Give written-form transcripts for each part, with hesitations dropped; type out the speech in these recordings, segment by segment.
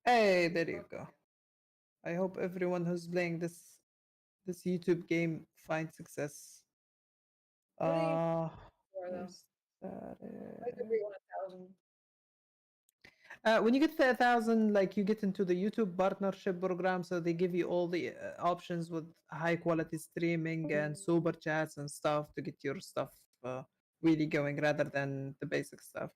Hey, there you go. I hope everyone who's playing this YouTube game finds success. What do you for though? Where's that? I could be 1,000. When you get to 1,000, like you get into the YouTube partnership program, so they give you all the options with high quality streaming and super chats and stuff to get your stuff really going rather than the basic stuff.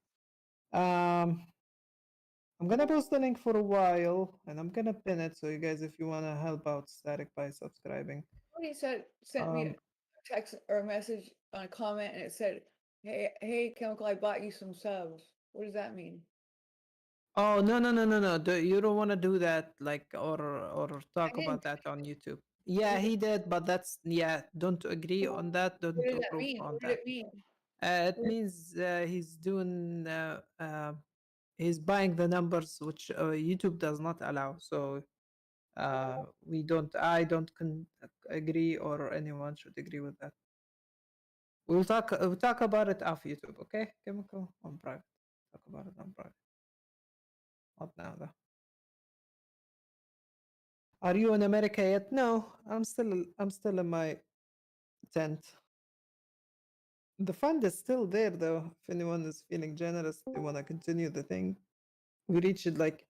I'm gonna post the link for a while and I'm gonna pin it so you guys, if you wanna help out Static by subscribing. Somebody sent me a text or a message on a comment and it said, hey, Chemical, I bought you some subs. What does that mean? Oh no! You don't want to do that, like or talk I didn't. about that on YouTube. Yeah, he did, but that's Don't agree on that. Don't What did that approve mean? on What did that. it mean? It means he's doing he's buying the numbers which YouTube does not allow. So we don't. I don't agree, or anyone should agree with that. We'll talk about it off YouTube, okay? Chemical on private. Talk about it on private. Not now though. Are you in America yet? No, I'm still in my tent. The fund is still there though. If anyone is feeling generous, they want to continue the thing. We reached like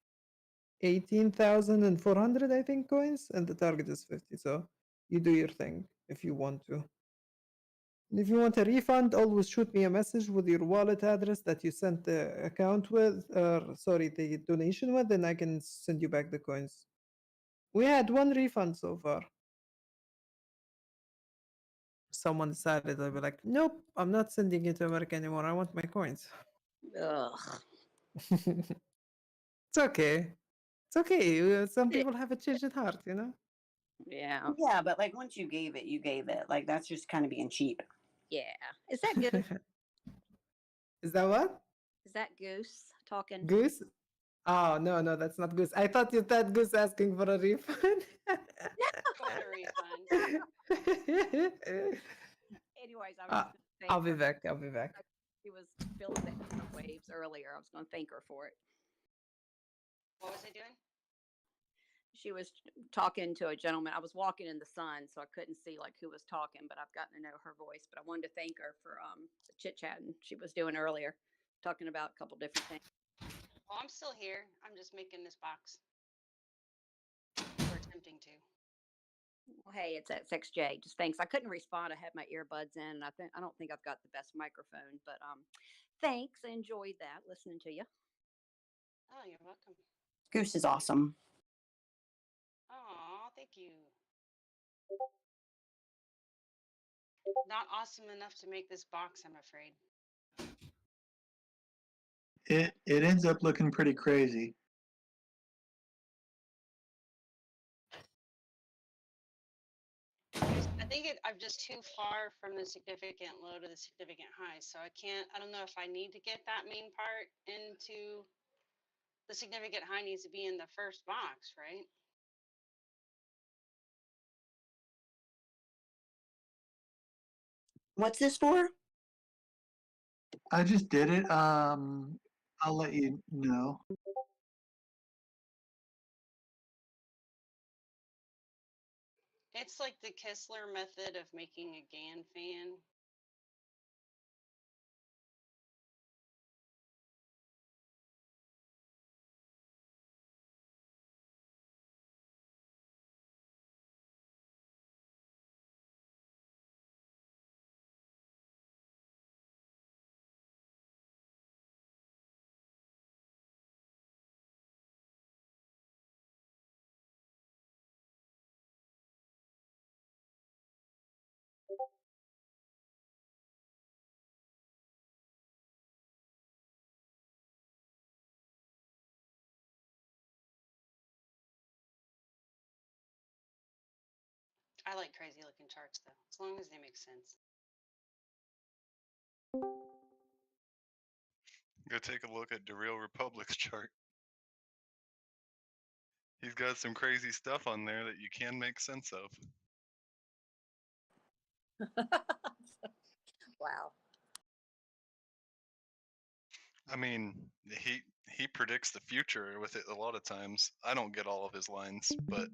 18,400, I think, coins, and the target is 50. So you do your thing if you want to. And if you want a refund, always shoot me a message with your wallet address that you sent the account with, sorry, the donation with, and I can send you back the coins. We had one refund so far. Someone decided, I'd be like, nope, I'm not sending it to America anymore. I want my coins. Ugh. It's okay. It's okay. Some people have a change at heart, you know? Yeah. Yeah, but like once you gave it, you gave it. Like that's just kind of being cheap. Yeah. Is that Goose? Is that what? Is that Goose talking? Goose? Oh, no, that's not Goose. I thought you thought Goose asking for a refund. For a refund. Anyways, I was Uh, just gonna thank I'll be her. back. I'll be back. She was feeling the waves earlier. I was going to thank her for it. What was I doing? She was talking to a gentleman. I was walking in the sun, so I couldn't see like who was talking, but I've gotten to know her voice. But I wanted to thank her for the chit chatting she was doing earlier, talking about a couple different things. Well, I'm still here. I'm just making this box. Or attempting to. Well, hey, it's XJ. Just thanks. I couldn't respond. I had my earbuds in, and I don't think I've got the best microphone, but thanks. I enjoyed that listening to you. Oh, you're welcome. Goose is awesome. Oh, thank you. Not awesome enough to make this box, I'm afraid. It ends up looking pretty crazy. I think I'm just too far from the significant low to the significant high, so I don't know if I need to get that main part into the significant high needs to be in the first box, right? What's this for? I just did it. I'll let you know. It's like the Kessler method of making a GAN fan. I like crazy looking charts though, as long as they make sense. Go take a look at DaRealRePUBLIC's chart. He's got some crazy stuff on there that you can make sense of. Wow. I mean, he predicts the future with it a lot of times. I don't get all of his lines, but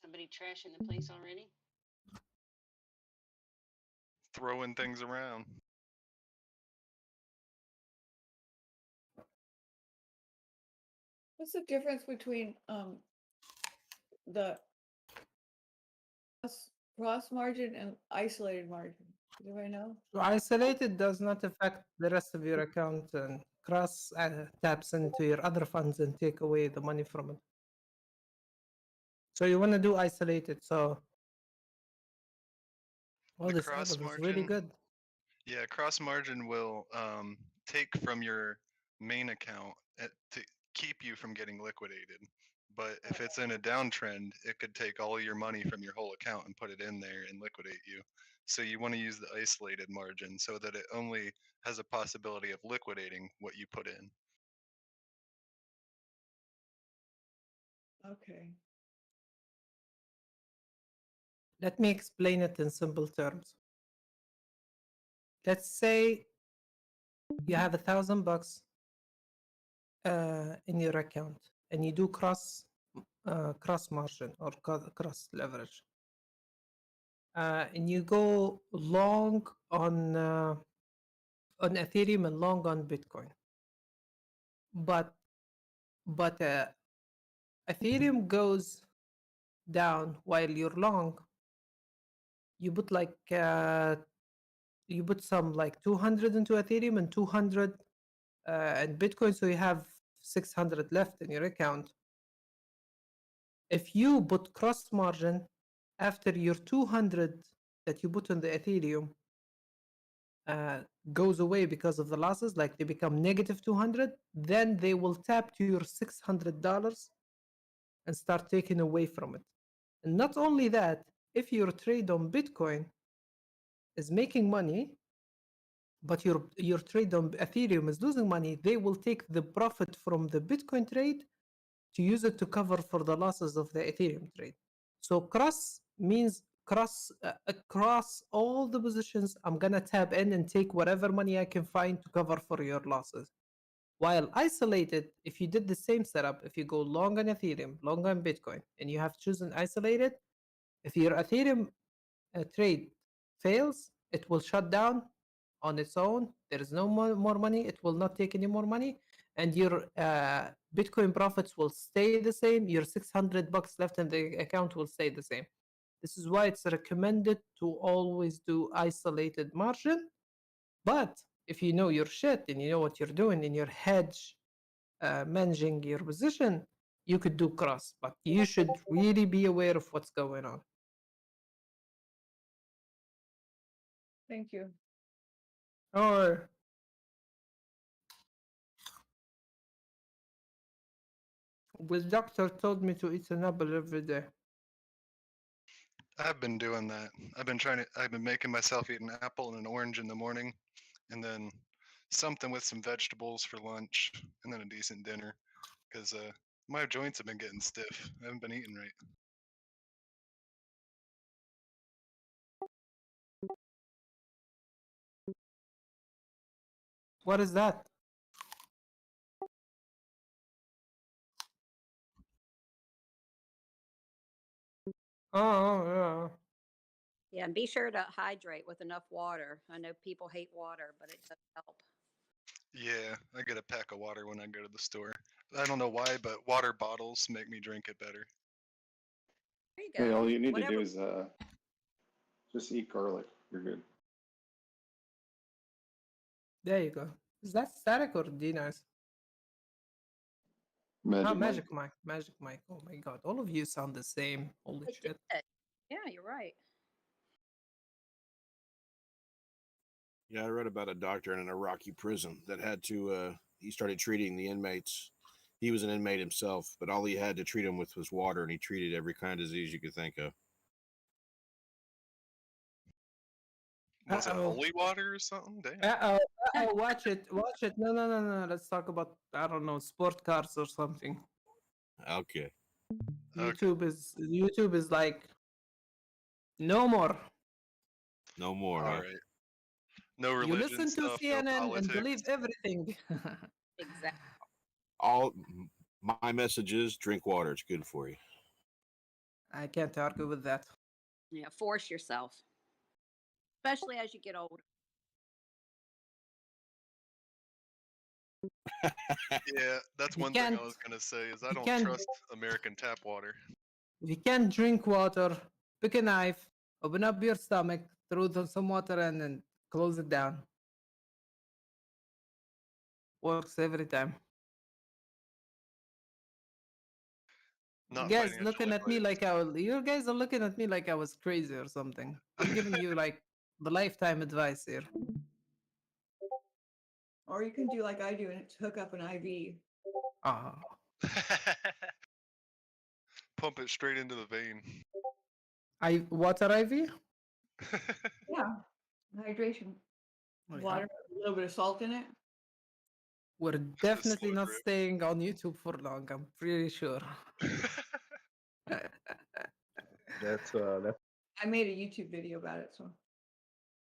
Somebody trashing the place already? throwing things around. What's the difference between the cross margin and isolated margin? Do I know? So isolated does not affect the rest of your account, and cross taps into your other funds and take away the money from it. So you want to do isolated. So The this cross is really margin, good. yeah, cross margin will take from your main account to keep you from getting liquidated. But if it's in a downtrend, it could take all your money from your whole account and put it in there and liquidate you. So you want to use the isolated margin so that it only has a possibility of liquidating what you put in. Okay. Let me explain it in simple terms. Let's say you have $1,000 in your account, and you do cross margin or cross leverage, and you go long on Ethereum and long on Bitcoin. But Ethereum goes down while you're long. You put some like 200 into Ethereum and 200 and Bitcoin, so you have 600 left in your account. If you put cross margin after your 200 that you put on the Ethereum goes away because of the losses, like they become negative 200, then they will tap to your $600 and start taking away from it. And not only that, if your trade on Bitcoin is making money, but your trade on Ethereum is losing money, they will take the profit from the Bitcoin trade to use it to cover for the losses of the Ethereum trade. So cross means across all the positions, I'm gonna tap in and take whatever money I can find to cover for your losses. While isolated, if you did the same setup, if you go long on Ethereum, long on Bitcoin, and you have chosen isolated, if your Ethereum trade fails, it will shut down on its own. There is no more money. It will not take any more money, and your Bitcoin profits will stay the same. Your $600 left in the account will stay the same. This is why it's recommended to always do isolated margin. But if you know your shit and you know what you're doing in your hedge, managing your position, you could do cross. But you should really be aware of what's going on. Thank you. Or the doctor told me to eat an apple every day. I've been doing that. I've been making myself eat an apple and an orange in the morning, and then something with some vegetables for lunch, and then a decent dinner, because my joints have been getting stiff. I haven't been eating right. What is that? Oh, Yeah, and be sure to hydrate with enough water. I know people hate water, but it does help. Yeah, I get a pack of water when I go to the store. I don't know why, but water bottles make me drink it better. There you go. Hey, all you need Whatever. to do is just eat garlic. You're good. there you go. Is that static or D-Nice? Magic Mike. Magic Mike. Magic Mike. Oh my god. All of you sound the same. Holy It shit. did. Yeah, you're right. Yeah, I read about a doctor in an Iraqi prison that had to. He started treating the inmates. He was an inmate himself, but all he had to treat him with was water, and he treated every kind of disease you could think of. Was it Uh-oh. holy water or something? Damn. Uh-oh. Uh-oh. Watch it. Watch it. No, no, no, no. Let's talk about, I don't know, sport cars or something. Okay. Okay. YouTube is like, no more. No more, All huh? right. No You religion listen to stuff, no CNN and politics. believe everything. Exactly. All my message is drink water. It's good for you. I can't argue with that. Yeah, force yourself, especially as you get older. Yeah, that's You one thing I can't, was gonna say is I you don't can't, trust American tap water. if you can't drink water, pick a knife, open up your stomach, throw some water in, and close it down. Works every time. You Not guys financial looking at me advice. like you guys are looking at me like I was crazy or something. I'm giving you like the lifetime advice here. Or you can do like I do and it's hook up an IV. Ah, Pump it straight into the vein. water IV. Yeah, hydration. Oh, yeah. Water, a little bit of salt in it. We're Just a definitely slow not drip. staying on YouTube for long. I'm pretty sure. That's I made a YouTube video about it, so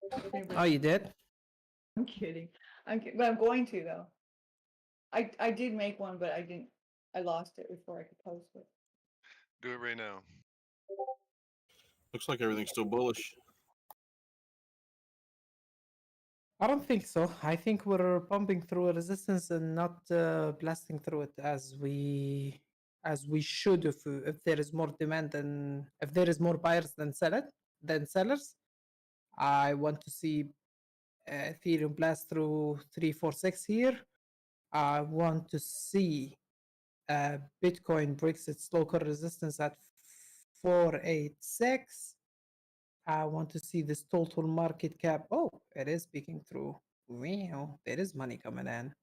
if anybody- Oh, you did? I'm kidding. But I'm going to though. I did make one, but I didn't. I lost it before I could post it. Do it right now. Looks like everything's still bullish. I don't think so. I think we're pumping through a resistance and not blasting through it as we should if there is more demand than if there is more buyers than sellers. I want to see Ethereum blast through 346 here. I want to see Bitcoin breaks its local resistance at 486. I want to see this total market cap. Oh, it is peeking through. Wow, there is money coming in.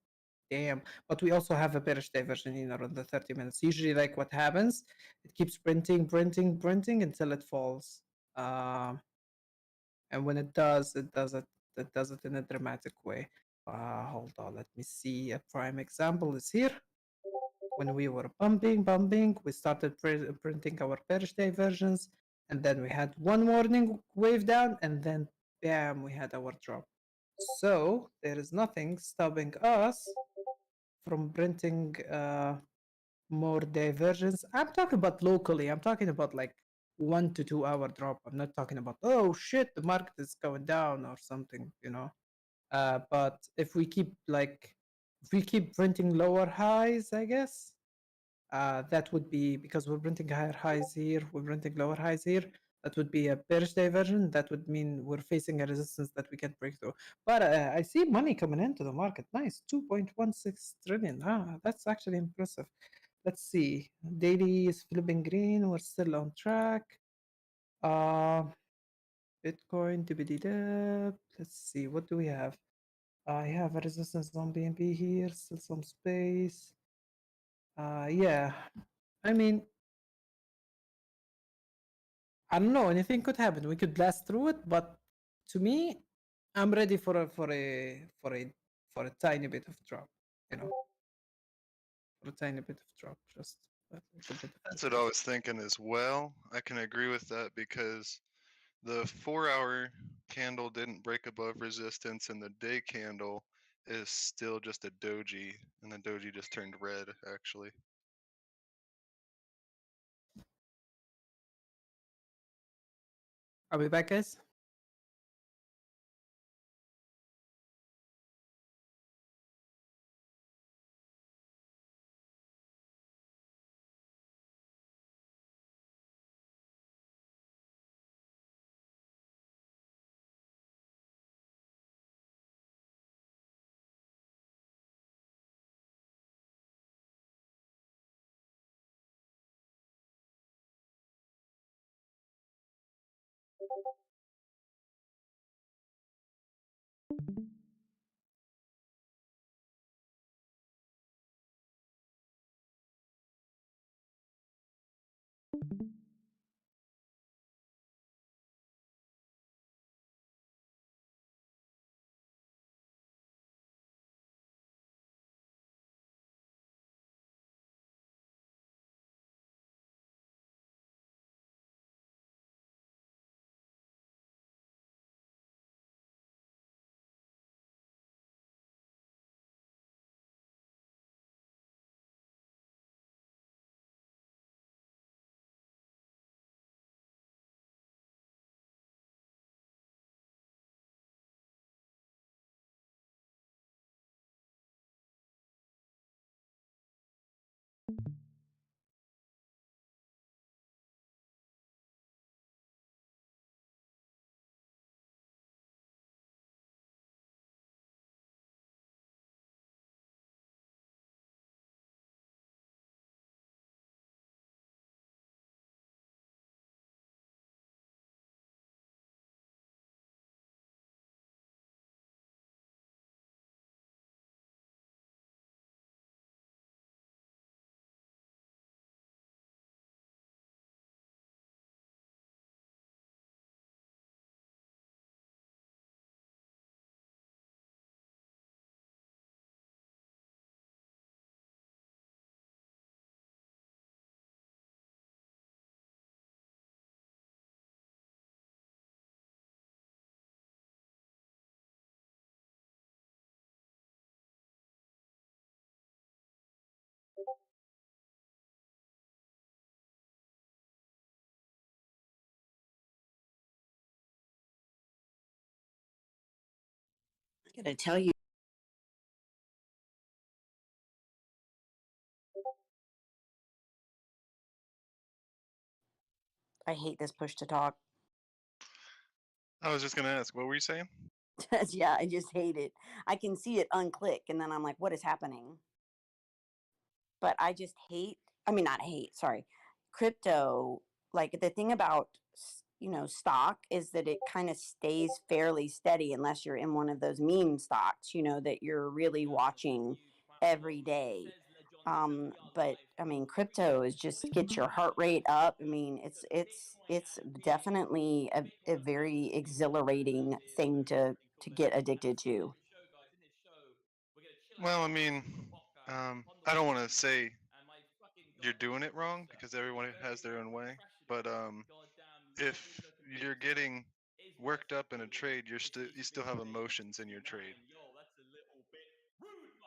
Damn. But we also have a bearish diversion in around the 30 minutes. Usually, like what happens, it keeps printing until it falls. And when it does it in a dramatic way. Hold on, let me see. A prime example is here. When we were bumping, we started printing our bearish diversions, and then we had one warning wave down, and then bam, we had our drop. So there is nothing stopping us from printing more diversions. I'm talking about locally. I'm talking about like 1 to 2 hour drop. I'm not talking about, oh shit, the market is going down or something, you know. But if we keep printing lower highs, I guess that would be because we're printing higher highs here, we're printing lower highs here. That would be a bearish diversion. That would mean we're facing a resistance that we can't break through. But I see money coming into the market. Nice, 2.16 trillion. That's actually impressive. Let's see. Daily is flipping green. We're still on track. Bitcoin, DBD. Let's see. What do we have? I have a resistance on BNB here. Still some space. Yeah. I mean, I don't know. Anything could happen. We could blast through it, but to me, I'm ready for a tiny bit of drop. You know, for a tiny bit of drop. Just like a bit of That's what I was thinking as well. I can agree with that because the 4-hour candle didn't break above resistance, and the day candle is still just a doji, and the doji just turned red, actually. I'll be back, guys. Gotta tell you. I hate this push to talk. I was just gonna ask, what were you saying? Yeah, I just hate it. I can see it unclick, and then I'm like, what is happening? But I just hate, I mean, not hate, sorry. Crypto, like the thing about, stock is that it kind of stays fairly steady unless you're in one of those meme stocks, that you're really watching every day. But I mean, crypto is just gets your heart rate up. I mean, it's definitely a very exhilarating thing to get addicted to. Well, I mean, I don't want to say you're doing it wrong because everyone has their own way. But if you're getting worked up in a trade, you still have emotions in your trade.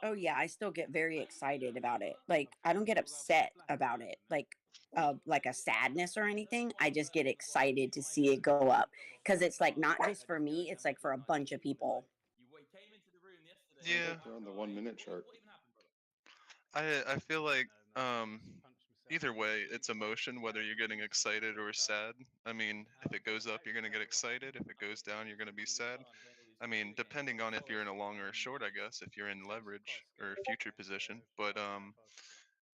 Oh yeah, I still get very excited about it. Like I don't get upset about it. Like a sadness or anything. I just get excited to see it go up because it's like not just for me, it's like for a bunch of people. Sounds Yeah, like they're on the 1 minute chart. I feel like um either way, it's emotion, whether you're getting excited or sad. I mean, if it goes up, you're gonna get excited. If it goes down, you're gonna be sad. I mean, depending on if you're in a long or a short, I guess, if you're in leverage or future position. But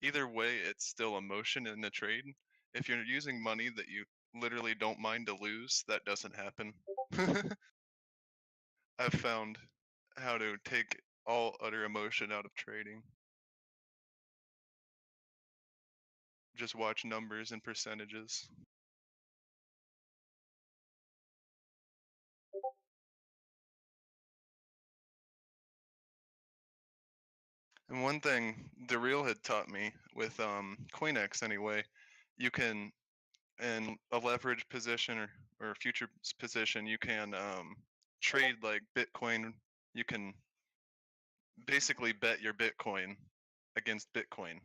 either way, it's still emotion in the trade. If you're using money that you literally don't mind to lose, that doesn't happen. I've found how to take all utter emotion out of trading. Just watch numbers and percentages. And one thing DaReal had taught me with CoinX anyway, you can in a leverage position or a future position, you can trade like Bitcoin. You can basically bet your Bitcoin against Bitcoin.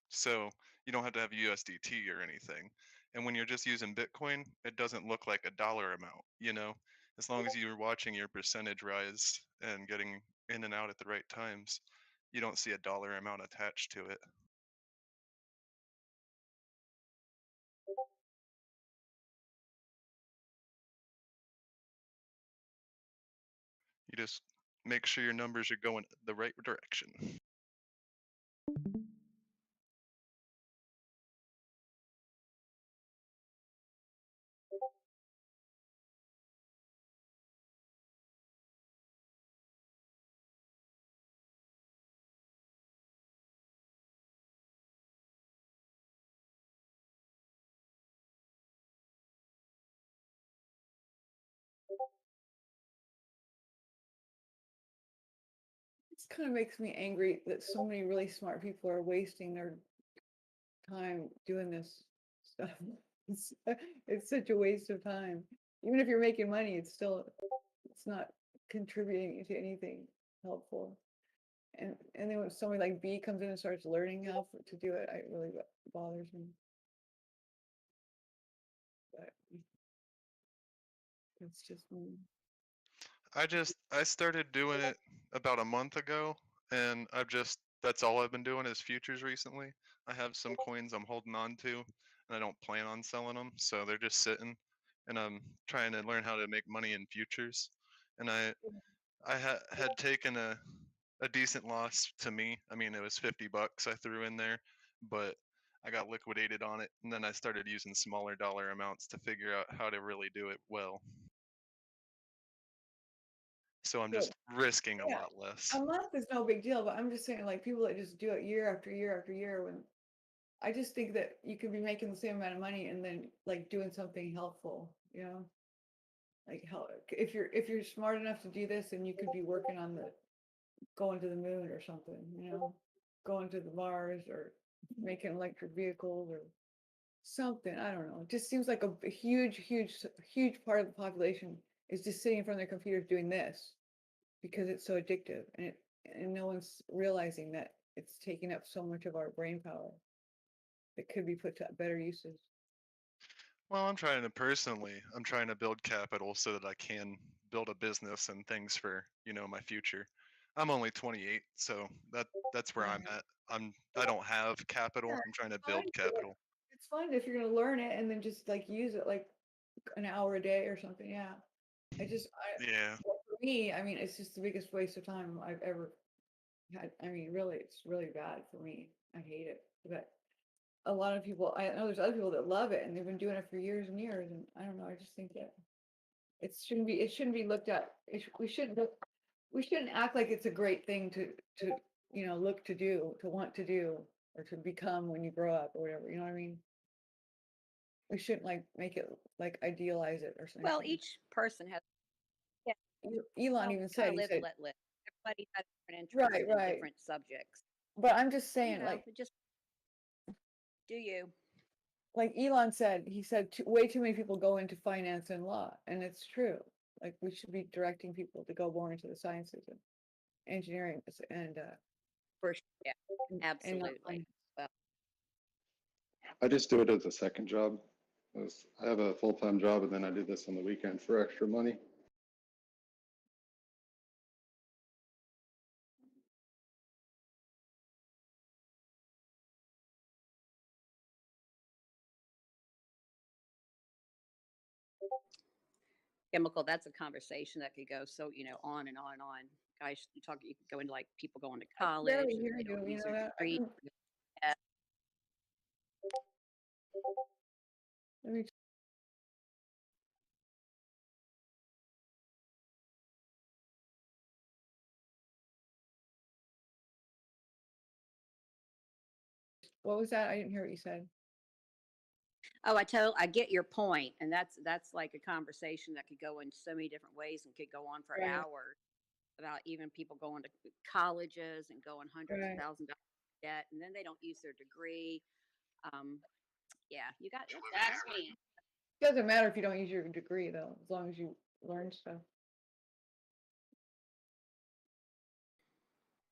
So you don't have to have USDT or anything. And when you're just using Bitcoin, it doesn't look like a dollar amount. As long as you're watching your percentage rise and getting in and out at the right times, you don't see a dollar amount attached to it. You just make sure your numbers are going the right direction. This kind of makes me angry that so many really smart people are wasting their time doing this stuff. It's, it's such a waste of time. Even if you're making money, it's not contributing to anything helpful. And then when somebody like B comes in and starts learning how to do it, it really bothers me. But it's just me. I started doing it about a month ago, and that's all I've been doing is futures recently. I have some coins I'm holding on to, and I don't plan on selling them, so they're just sitting. And I'm trying to learn how to make money in futures. And I had taken a decent loss to me. I mean, it was $50 I threw in there, but I got liquidated on it, and then I started using smaller dollar amounts to figure out how to really do it well. So I'm Good. just risking a Yeah, lot less. a month is no big deal, but I'm just saying, like people that just do it year after year after year. When I just think that you could be making the same amount of money and then like doing something helpful, like if you're smart enough to do this, and you could be working on going to the moon or something, going to the Mars or making electric vehicles or something. I don't know. It just seems like a huge part of the population is just sitting in front of their computers doing this because it's so addictive, and no one's realizing that it's taking up so much of our brain power that could be put to better uses. Well, I'm trying to build capital so that I can build a business and things for, my future. I'm only 28, so that's where I'm Yeah. at. I don't have capital. Yeah, I'm trying to it's build fine. capital. It's fine if you're gonna learn it and then just like use it like an hour a day or something. Yeah. I Yeah. like, for me, I mean, it's just the biggest waste of time I've ever had. I mean, really, it's really bad for me. I hate it. But a lot of people, I know there's other people that love it and they've been doing it for years and years. And I don't know. I just think that it shouldn't be looked at. We shouldn't act like it's a great thing to look to do, to want to do, or to become when you grow up or whatever. You know what I mean? We shouldn't like make it like idealize it or Well, something. each person has, yeah, Elon well, even kind said, of he live and said, let live. Everybody has different interests right, in right. different subjects. But I'm just saying, Just do you. like Elon said, he said way too many people go into finance and law, and it's true. Like we should be directing people to go more into the sciences and engineering and For sure. Yeah, and not absolutely. finance. Well, I just do it as a second job. I have a full-time job and then I do this on the weekend for extra money. chemical, that's a conversation that could go so, on and on and on. Guys, you could go into like people going to I can college barely and hear they you. don't You use know their that? degree. Yeah. Let me. What was that? I didn't hear what you said. Oh, I get your point, and that's like a conversation that could go in so many different ways and could go on for Right, hours about even people going to colleges and going hundreds of right. thousands of dollars in debt, and then they don't use their degree. Um, yeah, you got That's me. Doesn't matter if you don't use your degree though, as long as you learn stuff.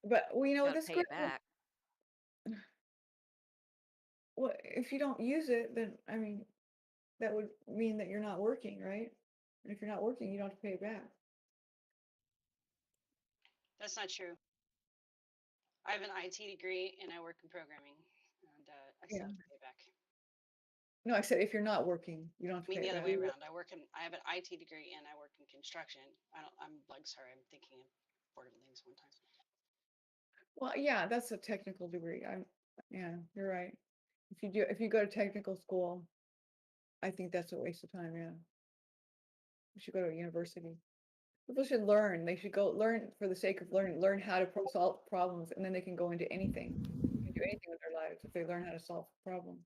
But well, got to this pay it question, back. well, if you don't use it, then I mean, that would mean that you're not working, right? And if you're not working, you don't have to pay it back. That's not true. I have an IT degree and I work in programming, and I still Yeah. have to pay back. No, I said if you're not working, you don't have I to mean, pay the it other way back. around. I have an IT degree and I work in construction. I'm like, sorry, I'm thinking of 4 different things one time. Well, yeah, that's a technical degree. Yeah, you're right. If you go to technical school, I think that's a waste of time. Yeah, you should go to a university. People should learn. They should go learn for the sake of learning. Learn how to solve problems, and then they can go into anything. They can do anything with their lives if they learn how to solve a problem.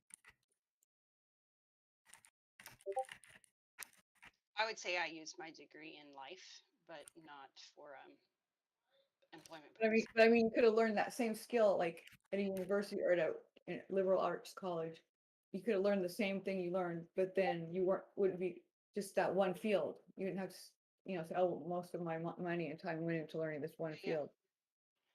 I would say I use my degree in life, but not for employment purposes. But I mean, you could have learned that same skill like at a university or at a liberal arts college. You could have learned the same thing you learned, but then you wouldn't be just that one field. You didn't have to, say, oh, most of my money and time went into learning this one Yeah. field.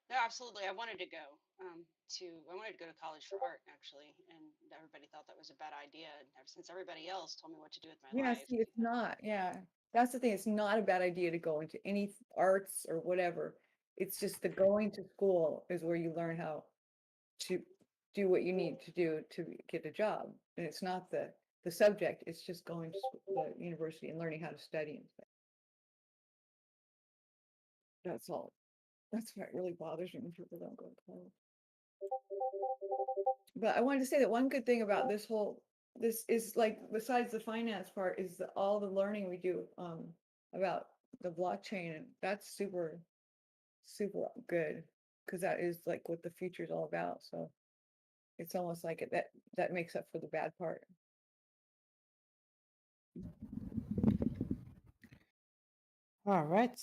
No, absolutely. I wanted to go to college for art actually, and everybody thought that was a bad idea. And ever since everybody else told me what to do with my Yeah, life, see, it's not. Yeah, that's the thing. It's not a bad idea to go into any arts or whatever. It's just the going to school is where you learn how to do what you need to do to get a job. And it's not the subject. It's just going to the university and learning how to study and stuff. That's all. That's what really bothers me when people don't go to college. But I wanted to say that one good thing about this is like besides the finance part is all the learning we do about the blockchain, and that's super good because that is like what the future is all about. So it's almost like that makes up for the bad part. All right.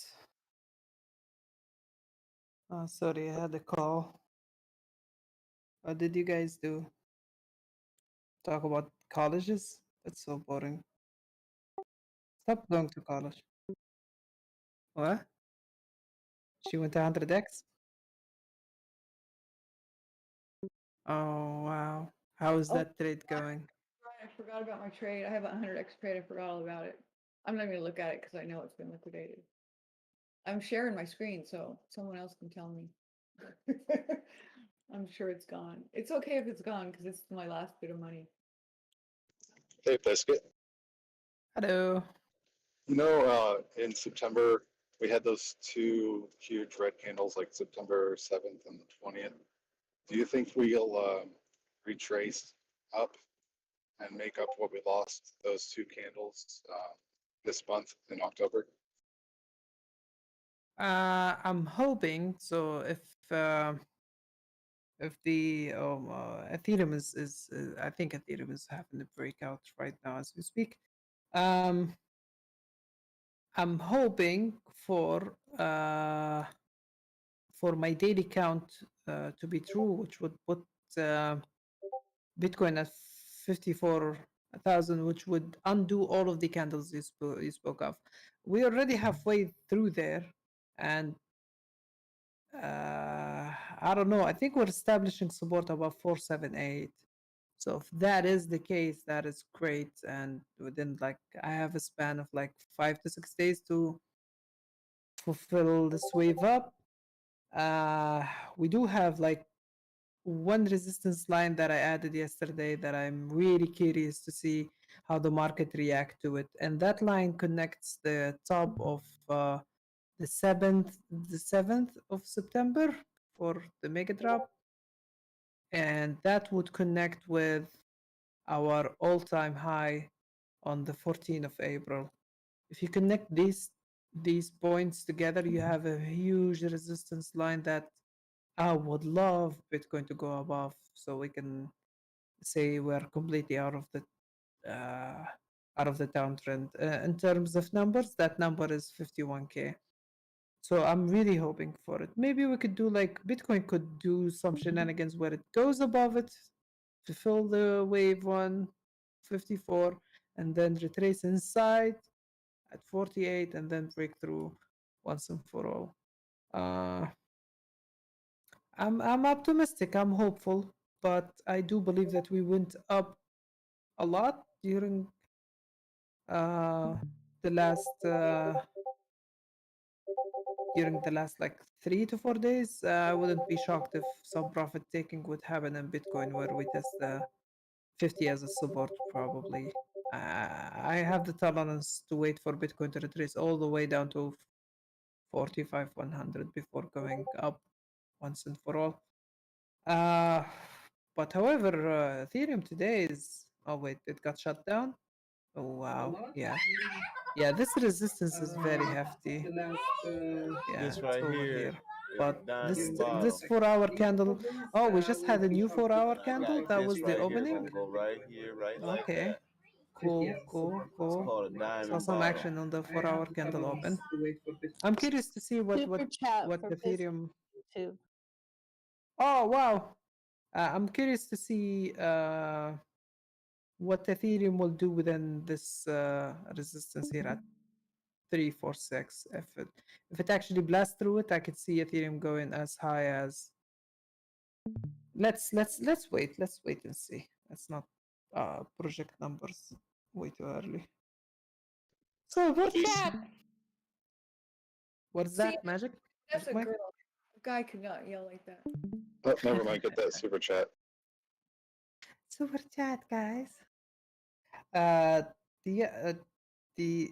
Sorry, I had a call. What did you guys do? Talk about colleges? That's so boring. Stop going to college. What? She went to 100x? Oh, wow. How is Oh, that trade going? forgot about my trade. I have a 100x trade. I forgot all about it. I'm not even gonna look at it because I know it's been liquidated. I'm sharing my screen so someone else can tell me. I'm sure it's gone. It's okay if it's gone because it's my last bit of money. Hey, Biscuit. Hello. You know, in September, we had those two huge red candles, like September 7th and the 20th. Do you think we'll retrace up and make up what we lost those two candles this month in October? I'm hoping so. If the Ethereum is I think Ethereum is having a breakout right now as we speak. Um, I'm hoping for my daily count to be true, which would put Bitcoin at 54,000, which would undo all of the candles you spoke of. We already halfway through there, and I don't know. I think we're establishing support above 478. So if that is the case, that is great. And within like I have a span of like 5 to 6 days to fulfill this wave up. We do have like one resistance line that I added yesterday that I'm really curious to see how the market react to it. And that line connects the top of the 7th of September for the mega drop, and that would connect with our all-time high on the 14th of April. If you connect these points together, you have a huge resistance line that I would love Bitcoin to go above, so we can say we're completely out of the downtrend. In terms of numbers, that number is 51K. So I'm really hoping for it. Maybe we could do like Bitcoin could do some shenanigans where it goes above it, fulfill the wave 154, and then retrace inside at 48, and then break through once and for all. I'm optimistic. I'm hopeful, but I do believe that we went up a lot during the last like 3 to 4 days. I wouldn't be shocked if some profit taking would happen in Bitcoin where we test the 50 as a support probably. I have the tolerance to wait for Bitcoin to retrace all the way down to 45,100 before going up once and for all. But however, Ethereum today is. Oh wait, it got shut down. Oh wow, yeah. This resistance is very hefty. Yeah, This it's right over here here. is But this diamond bottom. this 4-hour candle. Oh, we just had a new 4-hour candle. Like That this was the right here opening. gonna go right here, right like Okay. that. Cool. It's called a Saw diamond some bottom. action on the 4-hour candle open. I'm curious to see what Super chat for Ethereum. too. Oh wow! I'm curious to see what Ethereum will do within this resistance here at 346. If it actually blasts through it, I could see Ethereum going as high as. Let's wait. Let's wait and see. Let's not project numbers way too early. Super chat. What's See, that? Magic? that's Magic a Mike? girl. A guy could not yell like that. Oh, never mind. Get that super chat. Super chat, guys. Uh, the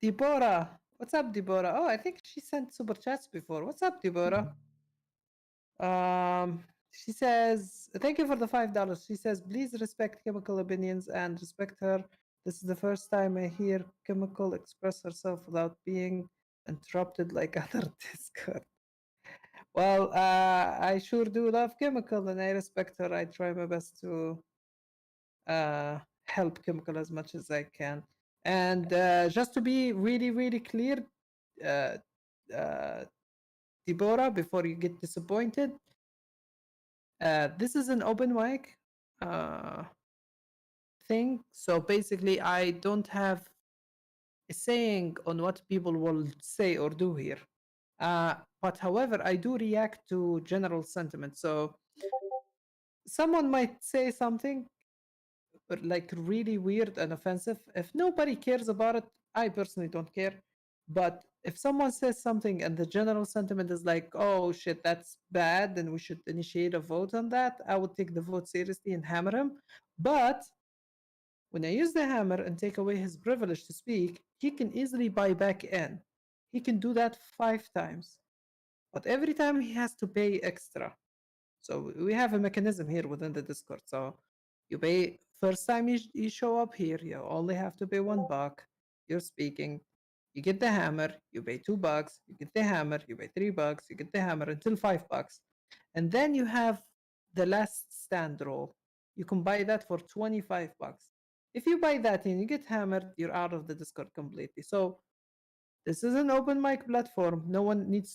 Deborah. What's up, Deborah? Oh, I think she sent super chats before. What's up, Deborah? She says, thank you for the $5. She says, please respect Chemical opinions and respect her. This is the first time I hear Chemical express herself without being interrupted like other Discord. Well, I sure do love Chemical and I respect her. I try my best to help Chemical as much as I can. And just to be really, really clear, Deborah, before you get disappointed, this is an open mic thing. So basically, I don't have a saying on what people will say or do here. But however, I do react to general sentiment. So someone might say something like really weird and offensive. If nobody cares about it, I personally don't care. But if someone says something and the general sentiment is like, oh shit, that's bad, then we should initiate a vote on that, I would take the vote seriously and hammer him. But when I use the hammer and take away his privilege to speak, he can easily buy back in. He can do that 5 times. But every time he has to pay extra. So we have a mechanism here within the Discord. So you pay first time you show up here, you only have to pay $1. You're speaking. You get the hammer, you pay $2. You get the hammer, you pay $3. You get the hammer until $5. And then you have the last stand roll. You can buy that for $25. If you buy that and you get hammered, you're out of the Discord completely. So this is an open mic platform. No one needs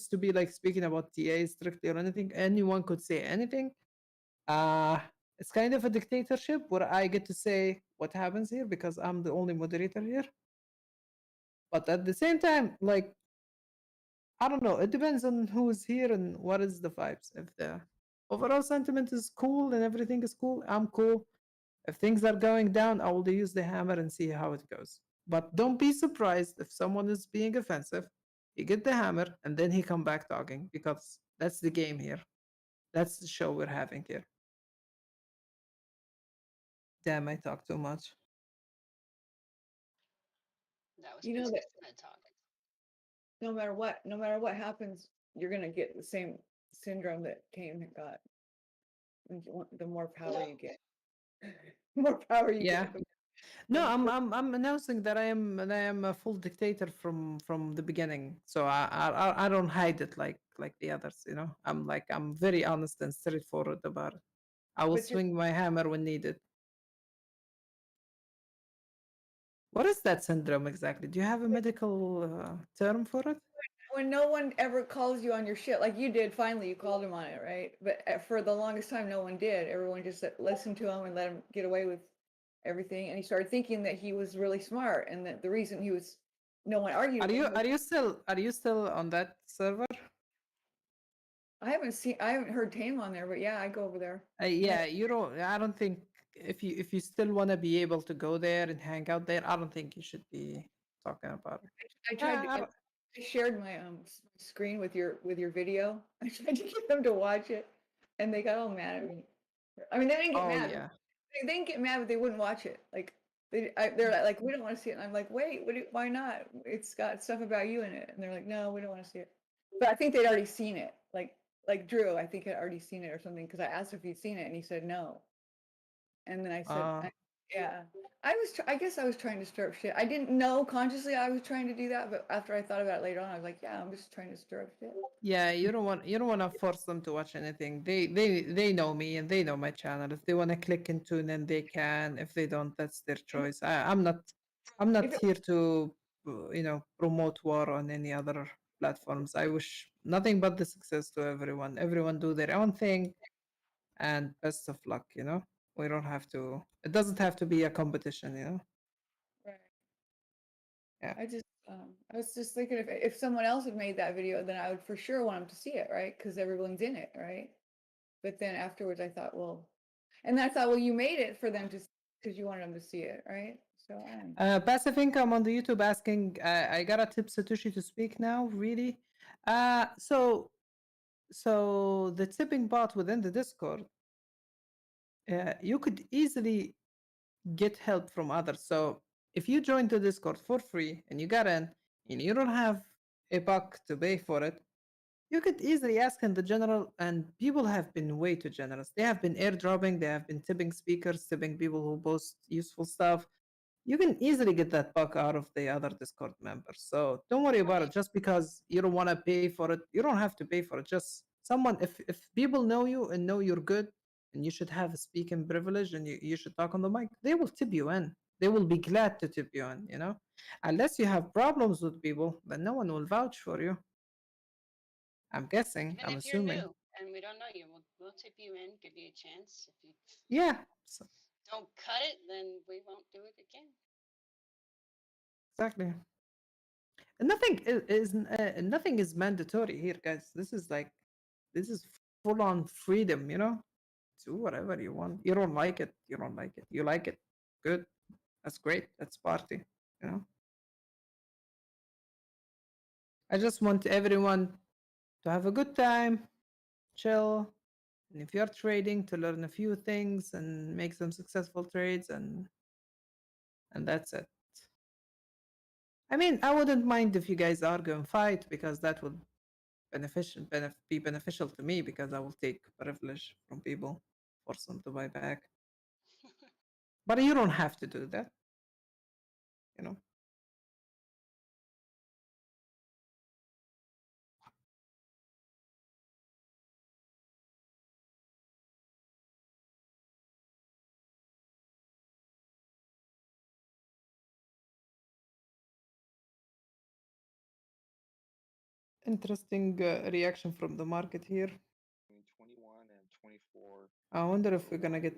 to be like speaking about TA strictly or anything. Anyone could say anything. It's kind of a dictatorship where I get to say what happens here because I'm the only moderator here. But at the same time, like, I don't know. It depends on who's here and what is the vibes. If the overall sentiment is cool and everything is cool, I'm cool. If things are going down, I will use the hammer and see how it goes. But don't be surprised if someone is being offensive. You get the hammer and then he come back talking because that's the game here. That's the show we're having here. Damn, I talk too much. That was You know that persistent talk. no matter what happens, you're gonna get the same syndrome that Kane got. The more power you get, the more power you Yeah. get. No, the I'm announcing that I am a full dictator from the beginning. So I don't hide it like the others, you know. I'm very honest and straightforward about it. I will But you're swing my hammer when needed. What is that syndrome exactly? Do you have a medical term for it? when no one ever calls you on your shit, like you did. Finally, you called him on it, right? But for the longest time, no one did. Everyone just listened to him and let him get away with everything. And he started thinking that he was really smart, and that the reason he was, no one argued with him. Are you still on that server? I haven't heard Tame on there, but yeah, I go over there. Yeah, you don't. I don't think if you still want to be able to go there and hang out there, I don't think you should be talking about it. I tried to. I shared my screen with your video. I tried to get them to watch it, and they got all mad at me. I mean, they didn't get Oh mad. yeah. They didn't get mad, but they wouldn't watch it. Like they're like, we don't want to see it. And I'm like, wait, why not? It's got stuff about you in it. And they're like, no, we don't want to see it. But I think they'd already seen it. Like Drew, I think had already seen it or something because I asked if he'd seen it and he said no. And then I said, yeah. I guess I was trying to stir up shit. I didn't know consciously I was trying to do that, but after I thought about it later on, I was like, yeah, I'm just trying to stir up shit. Yeah, you don't want to force them to watch anything. They know me and they know my channel. If they want to click and tune in, they can. If they don't, that's their choice. I'm not here to promote war on any other platforms. I wish nothing but the success to everyone. Everyone do their own thing, and best of luck. We don't have to. It doesn't have to be a competition. Right. Yeah. I was just thinking if someone else had made that video, then I would for sure want them to see it, right? Because everyone's in it, right? But then afterwards, I thought, well, you made it for them to, because you wanted them to see it, right? So Passive income on the YouTube asking, I got a tip Satoshi to speak now, really? So the tipping bot within the Discord, you could easily get help from others. So if you join the Discord for free and you got in and you don't have a buck to pay for it, you could easily ask in the general, and people have been way too generous. They have been airdropping, they have been tipping speakers, tipping people who post useful stuff. You can easily get that buck out of the other Discord members. So don't worry about it. Just because you don't want to pay for it, you don't have to pay for it. Just someone, if people know you and know you're good and you should have a speaking privilege and you should talk on the mic, they will tip you in. They will be glad to tip you in. Unless you have problems with people, then no one will vouch for you. I'm guessing. Even I'm if you're assuming. new and we don't know you, we'll tip you in, give you a chance. If you Yeah. don't cut it, then we won't do it again. Exactly. And nothing is mandatory here, guys. This is full on freedom, do whatever you want. You don't like it, you don't like it. You like it, good. That's great. That's party. You know. I just want everyone to have a good time, chill, and if you're trading, to learn a few things and make some successful trades, and that's it. I mean, I wouldn't mind if you guys argue and fight, because that would be beneficial to me, because I will take privilege from people, force them to buy back. But you don't have to do that, you know. Interesting reaction from the market here. Between 21 and 24. I wonder if we're gonna get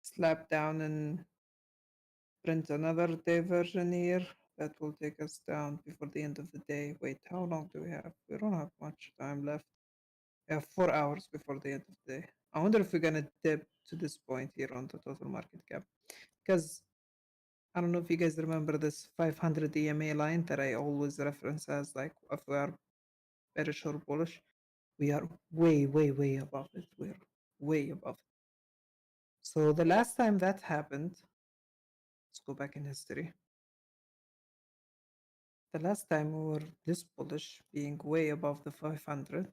slapped down and print another diversion here. That will take us down before the end of the day. Wait, how long do we have? We don't have much time left. We have 4 hours before the end of the day. I wonder if we're gonna dip to this point here on the total market cap, because I don't know if you guys remember this 500 EMA line that I always reference as, like, if we are bearish or bullish. We are way, way, way above it. We're way above it. So the last time that happened, let's go back in history. The last time we were this bullish, being way above the 500.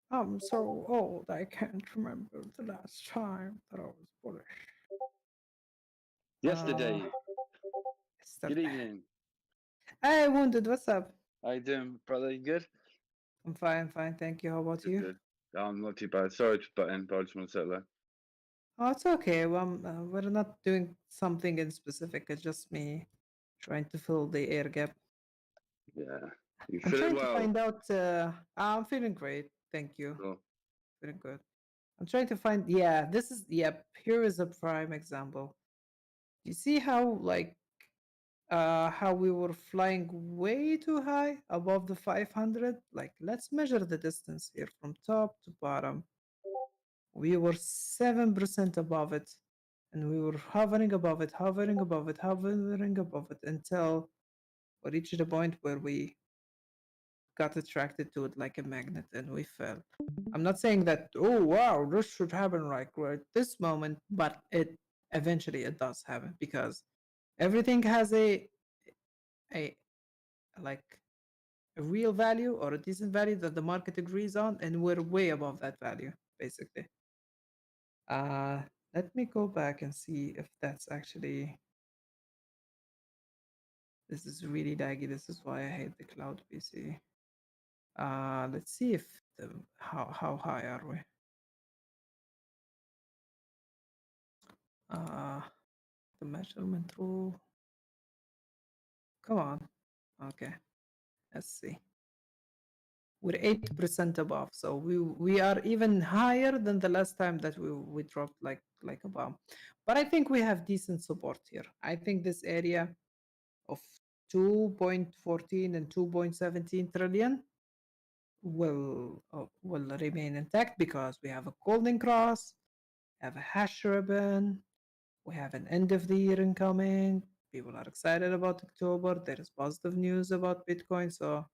I'm so old, I can't remember the last time that I was bullish. Yesterday. Good Yesterday. evening. Hey, Wounded, what's up? How you doing, brother? You good? I'm fine, fine, thank you. How about Good, you? good. I'm not too bad. Sorry to butt in, but I just want to say hello. Oh, it's okay. Well, we're not doing something in specific. It's just me trying to fill the air gap. Yeah, you I'm feel it trying to well. find out. I'm feeling great. Thank you. Cool. Feeling good. I'm trying to find. Yeah, this is. Yep. Here is a prime example. You see how, like, how we were flying way too high above the 500? Like, let's measure the distance here from top to bottom. We were 7% above it, and we were hovering above it, hovering above it, hovering above it, until we reached a point where we got attracted to it like a magnet and we fell. I'm not saying that, oh wow, this should happen like right this moment, but it eventually it does happen, because everything has a like a real value or a decent value that the market agrees on, and we're way above that value, basically. Let me go back and see if that's actually. This is really laggy. This is why I hate the cloud PC. Let's see if how high are we? The measurement rule. Come on. Okay. Let's see. We're 8% above, so we are even higher than the last time that we dropped like a bomb. But I think we have decent support here. I think this area of 2.14 and 2.17 trillion will remain intact, because we have a golden cross, we have a hash ribbon, we have an end of the year incoming. People are excited about October. There is positive news about Bitcoin, so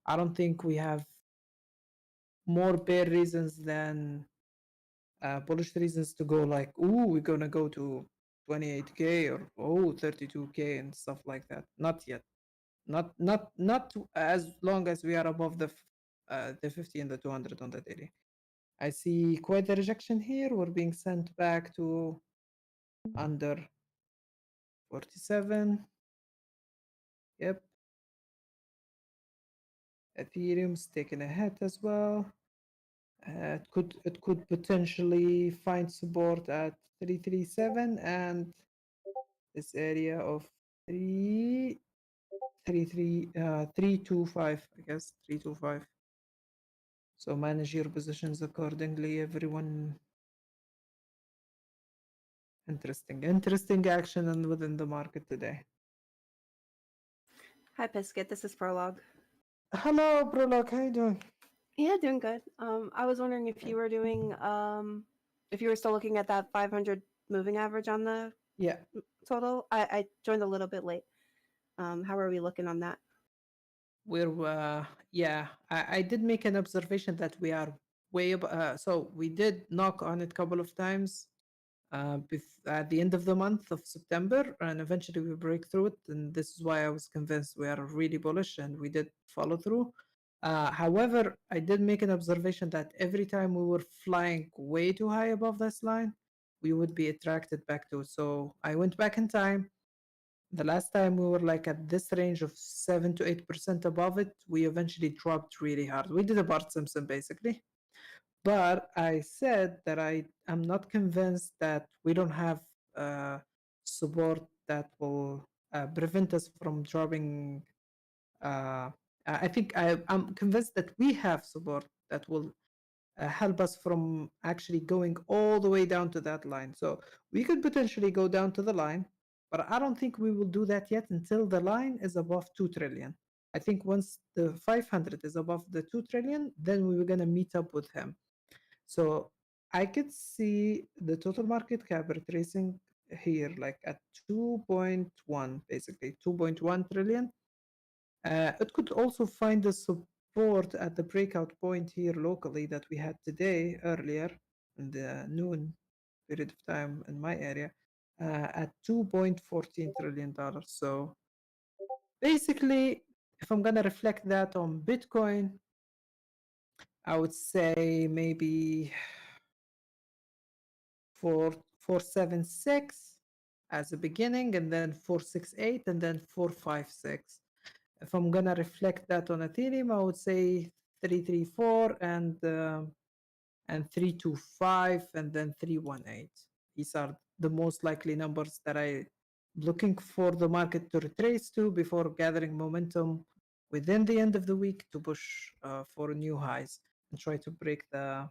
I don't think we have more bear reasons than bullish reasons to go like, ooh, we're gonna go to 28K or 32K and stuff like that. Not yet. Not as long as we are above the 50 and the 200 on the daily. I see quite a rejection here. We're being sent back to under 47. Yep. Ethereum's taking a hit as well. It could potentially find support at 337 and this area of 325, I guess 325. So manage your positions accordingly, everyone. Interesting action and within the market today. Hi, Biscuit. This is Prologue. Hello, Prologue. How you doing? Yeah, doing good. I was wondering if you were doing, if you were still looking at that 500 moving average on the Yeah. total. I joined a little bit late. How are we looking on that? We're yeah, I did make an observation that we are way up. So we did knock on it a couple of times at the end of the month of September, and eventually we break through it. And this is why I was convinced we are really bullish, and we did follow through. However, I did make an observation that every time we were flying way too high above this line, we would be attracted back to it. So I went back in time. The last time we were like at this range of 7 to 8% above it, we eventually dropped really hard. We did a Bart Simpson basically. But I said that I am not convinced that we don't have uh, support that will prevent us from dropping. Uh, I'm convinced that we have support that will help us from actually going all the way down to that line. So we could potentially go down to the line, but I don't think we will do that yet until the line is above 2 trillion. I think once the 500 is above the 2 trillion, then we were going to meet up with him. So I could see the total market cap retracing here like at 2.1, basically 2.1 trillion. It could also find the support at the breakout point here locally that we had today earlier in the noon period of time in my area at $2.14 trillion. So basically, if I'm going to reflect that on Bitcoin, I would say maybe 476 as a beginning, and then 468, and then 456. If I'm gonna reflect that on Ethereum, I would say 334 and 325 and then 318. These are the most likely numbers that I looking for the market to retrace to before gathering momentum within the end of the week to push for new highs and try to break the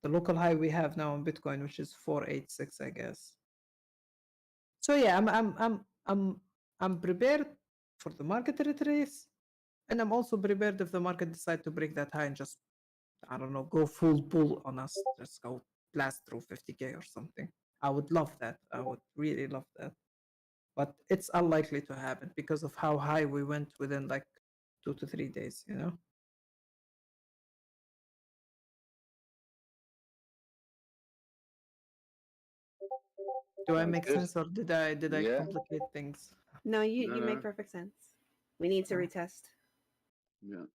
local high we have now on Bitcoin, which is 486, I guess. So yeah, I'm prepared for the market to retrace, and I'm also prepared if the market decide to break that high and just, I don't know, go full bull on us, just go blast through 50K or something. I would love that. I would really love that. But it's unlikely to happen because of how high we went within like 2 to 3 days, you know? Do I Sounds make good. sense, or did I Yeah. complicate things? No, you No, you make no. perfect sense. We need to Oh. retest. Yeah.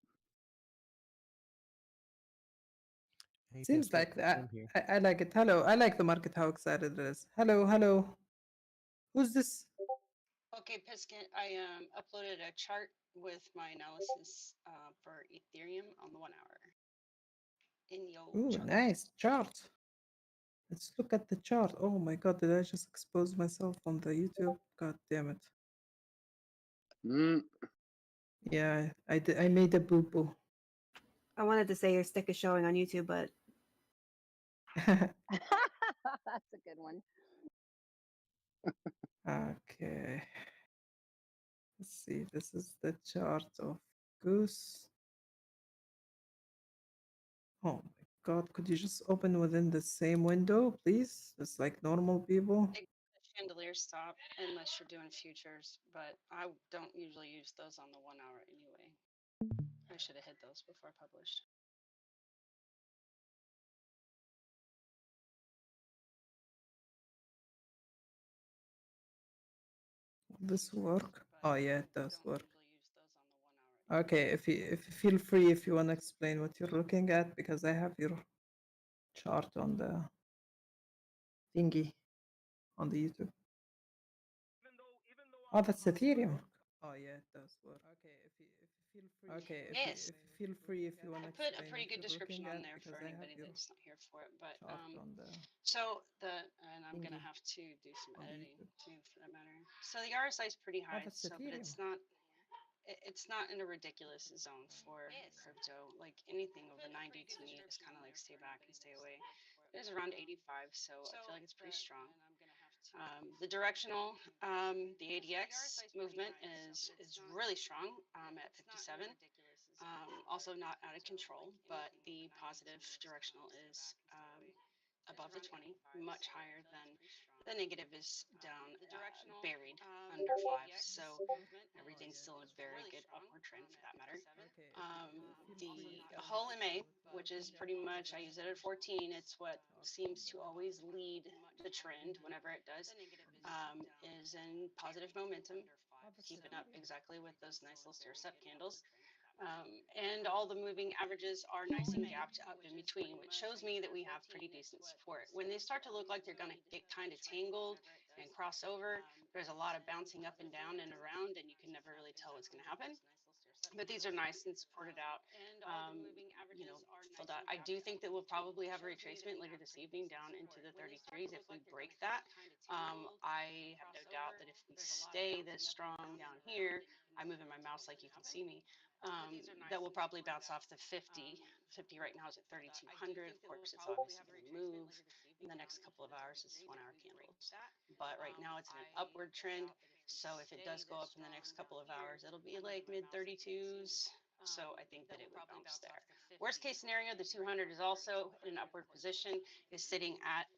Hey, Seems Pisket, like that. Tim here. I like it. Hello. I like the market, how excited it is. Hello, hello. Who's this? Okay, Pisket, I uploaded a chart with my analysis for Ethereum on the 1 hour in your Ooh, chart. nice chart. Let's look at the chart. Oh my god, did I just expose myself on the YouTube? God damn it. Mm. Yeah, I did. I made a boo boo. I wanted to say your stick is showing on YouTube, but That's a good one. Okay. Let's see. This is the chart of Goose. Oh my god, could you just open within the same window, please? Just like normal people. A chandelier stop unless you're doing futures, but I don't usually use those on the 1 hour anyway. I should have hit those before I published. Will this work? Oh yeah, it does Don't work. usually use those on the 1 hour. Okay, if you feel free if you want to explain what you're looking at, because I have your chart on the thingy on the YouTube. Oh, that's Ethereum. Oh yeah, it does work. Okay, if you feel free. Okay, Yes. if you feel free if you want I to put a explain pretty what good you're looking description on at, there because for I have anybody your that's not here for it. But chart on the so and I'm gonna thingy have to do some on the editing YouTube. too, for that matter. So the RSI is pretty Oh, high. that's So, but Ethereum. it's not in a ridiculous zone for crypto. Like anything over 90 to me is kind of like stay back and stay away. It is around 85, so I feel like it's pretty strong. The directional, the ADX movement is really strong at 57. also not out of control, but the positive directional is above the 20, much higher than the negative is down, buried under 5. So everything's still in a very good upward trend for that matter. The whole MA, which is pretty much, I use it at 14, it's what seems to always lead the trend whenever it does, is in positive momentum, keeping up exactly with those nice little stair step candles. And all the moving averages are nice and gapped up in between, which shows me that we have pretty decent support. When they start to look like they're going to get kind of tangled and cross over, there's a lot of bouncing up and down and around, and you can never really tell what's going to happen. But these are nice and supported out, you know, filled out. I do think that we'll probably have a retracement later this evening down into the 33s. If we break that, I have no doubt that if we stay this strong down here, I'm moving my mouse like you can see me, that will probably bounce off the 50. 50 right now is at 3,200. Of course, it's obviously going to move in the next couple of hours. It's 1 hour candles. But right now it's in an upward trend. So if it does go up in the next couple of hours, it'll be like mid 32s. So I think that it would bounce there. Worst case scenario, the 200 is also in an upward position, is sitting at,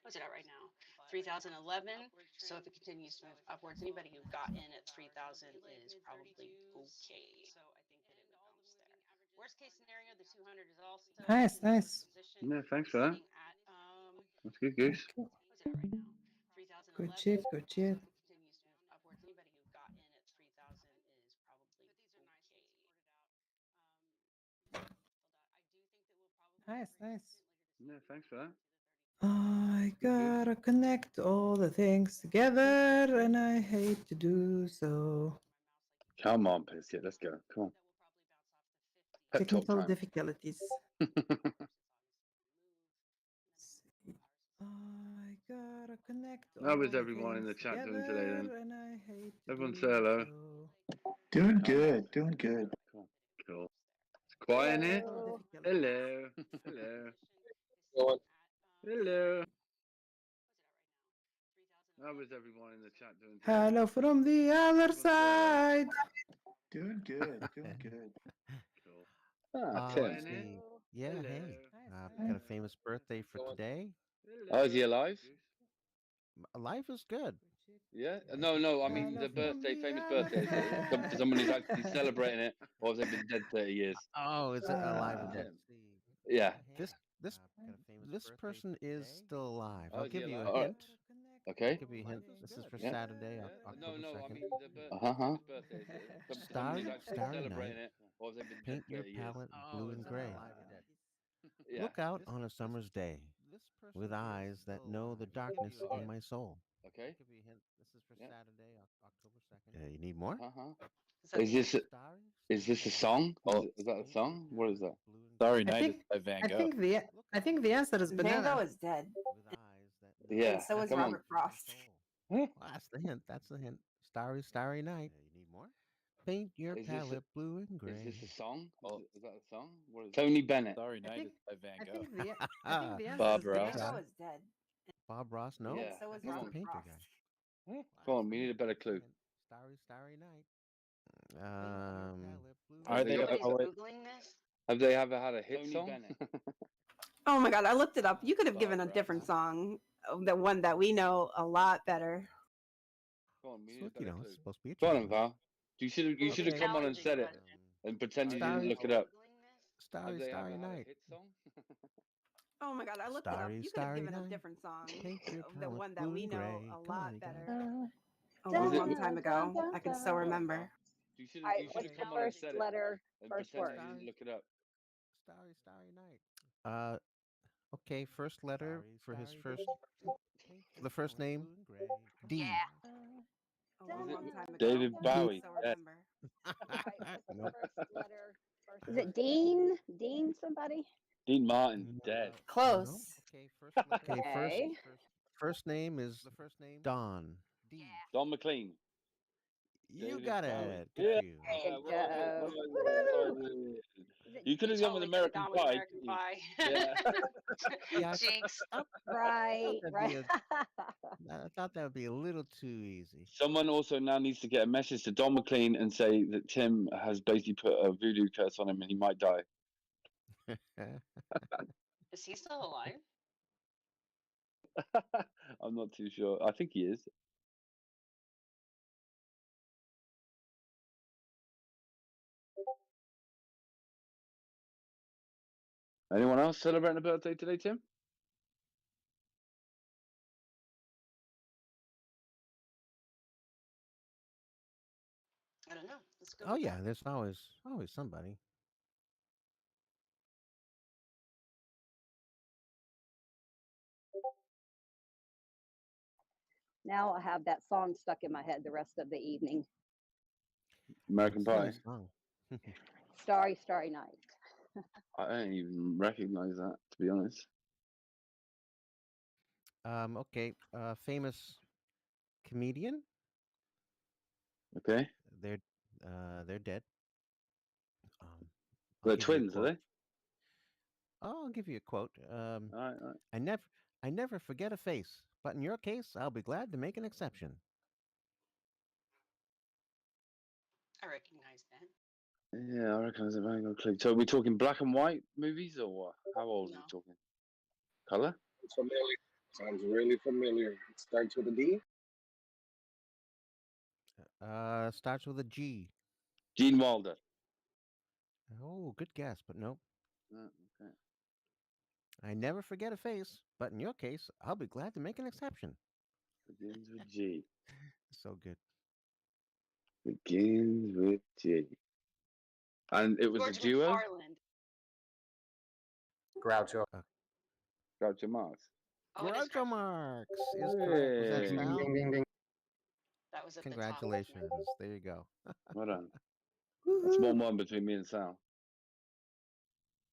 what's it at right now? 3,011. So if it continues to move upwards, anybody who got in at 3,000 is probably okay. So I think that it would bounce there. Worst case scenario, the 200 is also Nice, in an upward nice. position, Yeah, thanks for that. sitting at, That's good, Goose. Okay. what's it at right now? Good 3,011. shit, good So shit. if it continues to move upwards, anybody who got in at 3,000 is probably okay. Nice, nice. Yeah, thanks for that. I Good, Goose. gotta connect all the things together, and I hate to do so. Come on, Biscuit, let's go. Come on. Pep talk Technical time. difficulties. I gotta connect How all is the everyone in things the chat doing today then? together, and I hate to Everyone do say hello. so. Doing good, doing good. Cool. Cool. It's quiet in here. Technical difficulties. Hello. Hello. Hello. How is everyone in the chat doing today? Hello from the other Everyone say hello. side. Doing good, doing good. Cool. let's Tim. see. Yeah, Hello. hey. Nice, Got a nice. famous birthday for today. Oh, is he alive? Life is good. Yeah. Life No, is no. I good. mean Hello the from birthday, the famous other birthday. Is it for side. someone who's actually celebrating it, or has they been dead 30 years? Oh, is it alive or Uh, dead? Yeah. This person is still alive. Oh, I'll is he give you a alive? All right. hint. Okay. I'll give you a hint. This is for Yeah. Saturday, No, October no. I 2nd. mean the famous birthday. Is it for someone who's Starry, actually starry celebrating night. it, or has they been dead Paint your 30 years? palette blue and gray. Yeah. Look out on a summer's day with eyes that know the darkness in my soul. Okay. I'll give you a hint. This is for Yeah. Saturday, October 2nd. You need more? Is this a song? Is that a song? What is that? Starry I Night think by Van I Gogh. think the answer is Van Gogh banana. is dead. Yeah. And so is Come on. Robert Frost. Well, that's the hint. That's the hint. Starry, starry night. You need more? Paint your Is this palette blue and gray. Is this a song? Is that a song? What is Tony Bennett. Starry I Night think is by Van I Gogh. think the I think the answer Bob is Ross. Van banana. Gogh is dead. Bob Ross, no? Yeah. And so is Come He's the on. Robert painter Frost. guy. Come on. We need a better clue. Starry, starry night. Are they? Nobody's Oh, wait. Googling this? Have they ever had a hit song? Oh my God, I looked it up. You could have given a different song, the one that we know a lot better. Come on. We need a You better know, clue. it's supposed to be a Go on, challenge. Val. You should have come on and said it and pretend you didn't look it up. Starry, Have they starry ever had a night. hit song? Oh my God, I looked it up. Starry, You could have starry given a night. different song, Paint your the palette one that blue we and know gray. a Come on, lot you got better. it. A Was long it- time ago. I can still remember. You should All right, have what's the come on and first said it letter, and first pretend word? you didn't look it up. Starry, starry night. Okay, first letter for his first, the first name, D. A long time ago. David I can Bowie. still Dead. remember. All right, what's the Nope. first letter, first Is it Dean? Dean somebody? Dean Martin. Dead. Close. Okay, Okay. first name is Don. Don McLean. You David got Bowie. it. Good Yeah. for you. There you Well done, go. well Woohoo! done. Is it You could have gone with Totally could have American gone with Pie. American couldn't you? Pie. Yeah. Yeah, Jinx. Right, that'd right. be I thought that would be a little too easy. Someone also now needs to get a message to Don McLean and say that Tim has basically put a voodoo curse on him and he might die. Is he still alive? I'm not too sure. I think he is. Anyone else celebrating a birthday today, Tim? I don't know. Let's go. Oh with yeah, that. there's always somebody. Now I have that song stuck in my head the rest of the evening. American Silly Pie. song. Starry, Starry Night. I don't even recognize that, to be honest. Okay. Famous comedian. Okay. They're dead. I'll They're give you a twins, are quote. they? Oh, I'll give you a quote. All right, all right. I never forget a face, but in your case, I'll be glad to make an exception. I recognize that. Yeah, I recognize it. I ain't got a clue. So are we talking black and white movies or what? How old are No. we talking? Color? It's familiar. Sounds really familiar. It starts with a D. Starts with a G. Gene Wilder. Oh, good guess, but no. Okay. I never forget a face, but in your case, I'll be glad to make an exception. Begins with G. So good. Begins with G. And it was George a duo? McFarland. Groucho. Groucho Marx. Oh, it is Groucho Marx is correct. Was that Hey. Ding, Sal? ding, ding, ding. That was at Congratulations. There you go. Well done. That's 1-1 between me and Sal.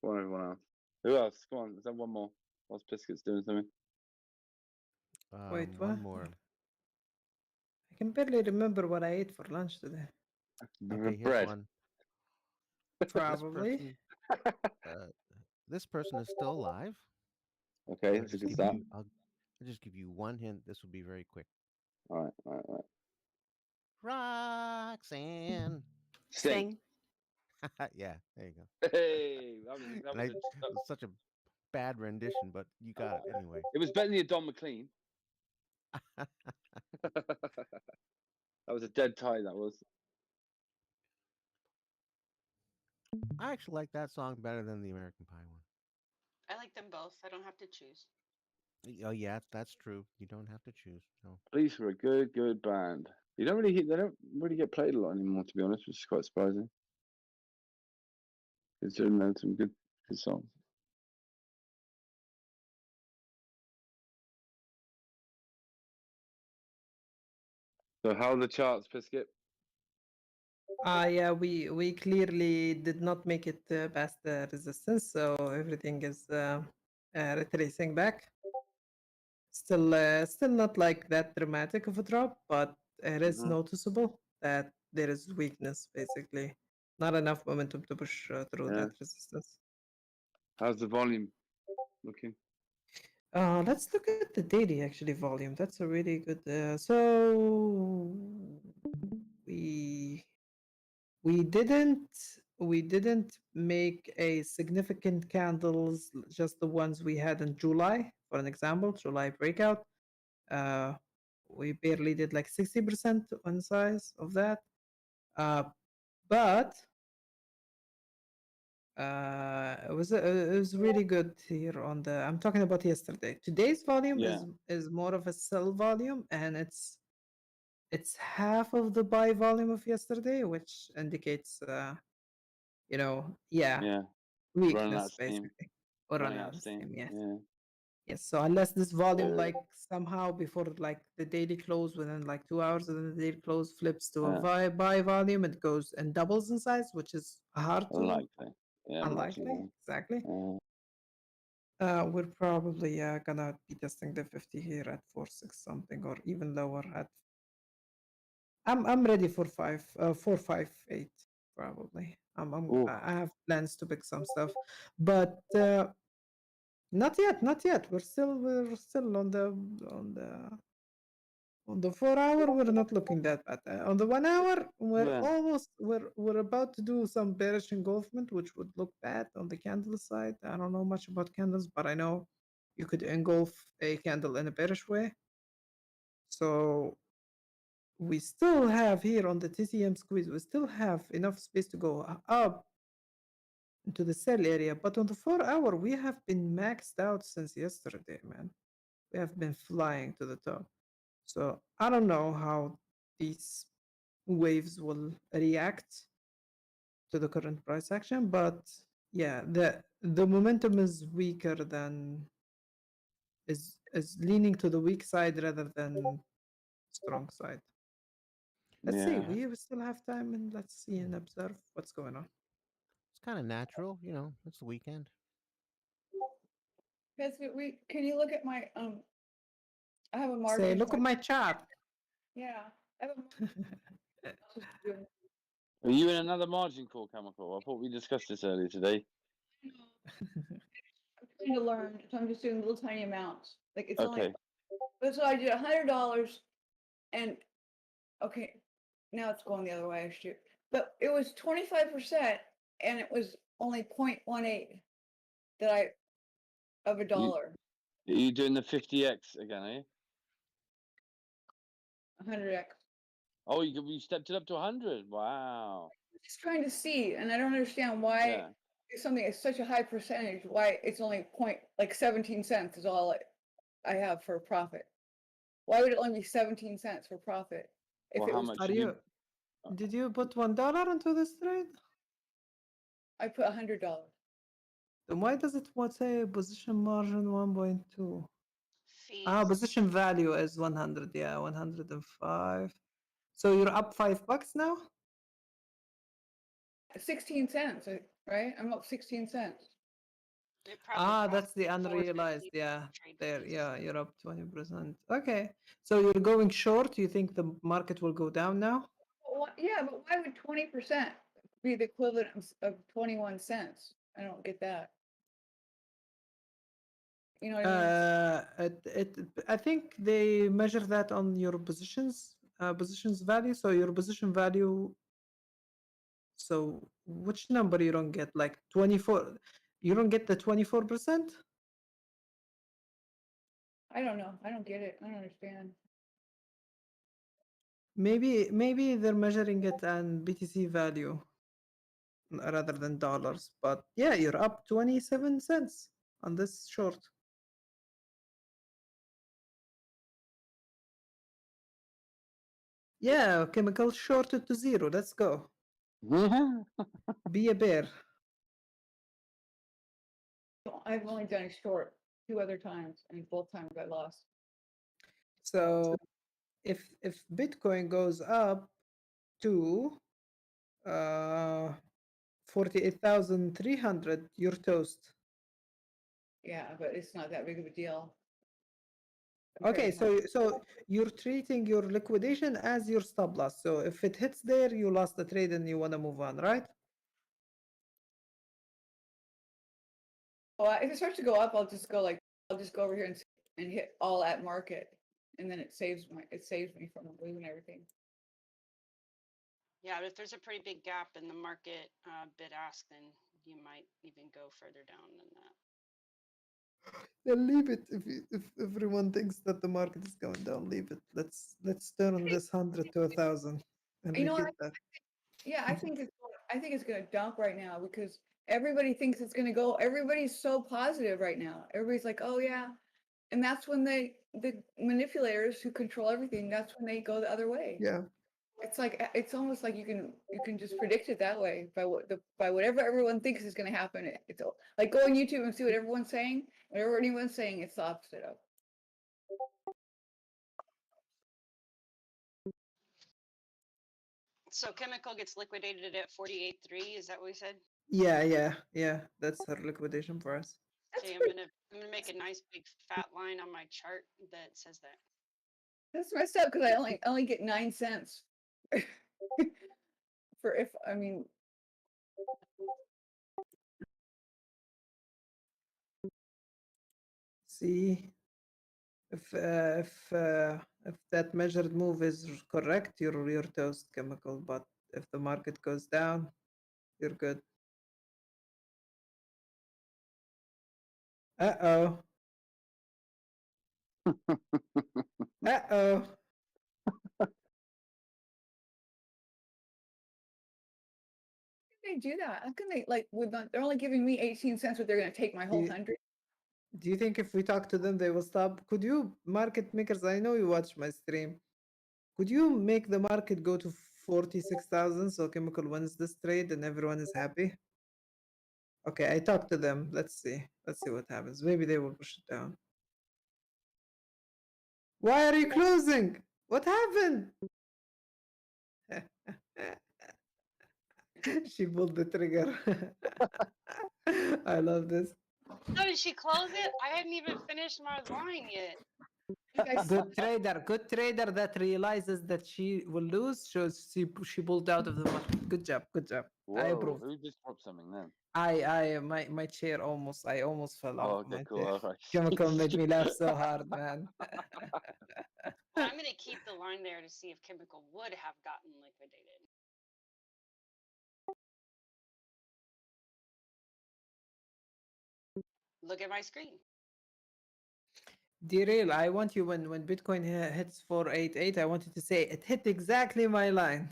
Go on, everyone else. Who else? Come on, let's have one more. Whilst Biscuit's doing something. Wait, One what? more. I can barely remember what I ate for lunch today. Okay, here's Bread. one. Probably. This person is still alive. Okay, that's a good start. I'll just give you one hint. This will be very quick. All right, all right, all right. Roxanne. Sting. Yeah, there you go. Hey, that was It was such a bad rendition, but you got it anyway. it was better than your Don McLean. That was a dead tie, that was. I actually like that song better than the American Pie one. I like them both. I don't have to choose. Oh yeah, that's true. You don't have to choose. No. Police were a good band. They don't really get played a lot anymore, to be honest, which is quite surprising. Considering they had some good songs. So how are the charts, Biscuit? Yeah, we clearly did not make it past the resistance, so everything is retracing back. Still not like that dramatic of a drop, but it is noticeable that there is weakness, basically. Not enough momentum to push through that resistance. How's the volume looking? Let's look at the daily actually volume. That's a really good. So we didn't make a significant candles, just the ones we had in July. For an example, July breakout. We barely did like 60% on size of that. But it was really good here on the. I'm talking about yesterday. Today's volume is more of a sell volume, and it's half of the buy volume of yesterday, which indicates weakness basically, or running out of steam. Yes. Yes. So unless this volume like somehow before like the daily close within like 2 hours of the daily close flips to a buy volume, it goes and doubles in size, which is hard to Unlikely. Yeah, unlikely. Exactly. We're probably gonna be testing the 50 here at 4.6 something or even lower at. I'm ready for 4.58 probably. I have plans to pick some stuff, but not yet. We're still on the On the 4 hour, we're not looking that bad. On the 1 hour, Yeah. we're about to do some bearish engulfment, which would look bad on the candle side. I don't know much about candles, but I know you could engulf a candle in a bearish way. So we still have here on the TCM squeeze, we still have enough space to go up into the sell area. But on the 4 hour, we have been maxed out since yesterday, man. We have been flying to the top. So I don't know how these waves will react to the current price action, but yeah, the momentum is weaker than is leaning to the weak side rather than strong side. Let's see. Yeah. We still have time, and let's see and observe what's going on. It's kind of natural, you know. It's the weekend. Can you look at my I have a margin. Say, look at my chart. Yeah, I have a Are you in another margin call, Chemical? I thought we discussed this earlier today. I'm trying to learn, so I'm just doing little tiny amounts. Like it's Okay. only, so I did $100, and okay, now it's going the other way. Shoot, but it was 25%, and it was only 0.18 that I of a dollar. Are you doing the 50x again, are you? 100x. Oh, you stepped it up to 100. Wow. Just trying to see, and I don't understand why Yeah. it's something is such a high percentage. Why it's only like 17 cents is all I have for profit. Why would it only be 17 cents for profit? If Well, it how was, much Are did you? Did you put $1 into this trade? I put $100. Then why does it say position margin 1.2? Ah, Fees. position value is 100. Yeah, 105. So you're up $5 now? 16 cents, right? I'm up 16 cents. It probably Ah, costs that's the 4.50 unrealized. Yeah, trade there. fees. Yeah, you're up 20%. Okay. So you're going short. You think the market will go down now? Yeah, but why would 20% be the equivalent of 21 cents? I don't get that. You know what I mean? I think they measure that on your positions value. So your position value. So which number you don't get? Like 24. You don't get the 24%? I don't know. I don't get it. I don't understand. Maybe they're measuring it on BTC value rather than dollars. But yeah, you're up 27 cents on this short. Yeah, chemical shorted to zero. Let's go. Be a bear. I've only done a short 2 other times, and both times I lost. So if Bitcoin goes up to 48,300, you're toast. Yeah, but it's not that big of a deal. Okay, so you're treating your liquidation as your stop loss. So if it hits there, you lost the trade and you want to move on, right? Well, if it starts to go up, I'll just go over here and hit all at market, and then it saves me from losing everything. Yeah, but if there's a pretty big gap in the market bid ask, then you might even go further down than that. Then leave it. If everyone thinks that the market is going down, leave it. Let's turn this 100 to 1,000 and You know what? repeat that. Yeah, I think it's going to dump right now because everybody thinks it's going to go. Everybody's so positive right now. Everybody's like, "Oh yeah," and that's when the manipulators who control everything. That's when they go the other way. Yeah. It's like it's almost like you can just predict it that way by whatever everyone thinks is going to happen. It's like go on YouTube and see what everyone's saying. Whatever anyone's saying, it's the opposite of. So chemical gets liquidated at 48.3. Is that what we said? Yeah. That's her liquidation price. Okay, I'm gonna make a nice big fat line on my chart that says that. That's messed up because I only get 9 cents for if I mean. See, if If that measured move is correct, you're toast, chemical. But if the market goes down, you're good. Uh-oh. Uh-oh. They do that? How can they like with they're only giving me 18 cents, but they're gonna take my whole 100? Do you think if we talk to them, they will stop? Could you, market makers, I know you watch my stream. Could you make the market go to 46,000 so chemical wins this trade and everyone is happy? Okay, I talked to them. Let's see. Let's see what happens. Maybe they will push it down. Why are you closing? What happened? She pulled the trigger. I love this. No, did she close it? I hadn't even finished my line yet. Good trader that realizes that she will lose. Shows she pulled out of the market. Good job, good job. I Whoa, approve. who just dropped something then? My chair I almost fell Oh, off okay, my cool. chair. All right. Chemical made me laugh so hard, man. Well, I'm gonna keep the line there to see if chemical would have gotten liquidated. Look at my screen. DaReal, I want you when Bitcoin hits 488, I want you to say it hit exactly my line.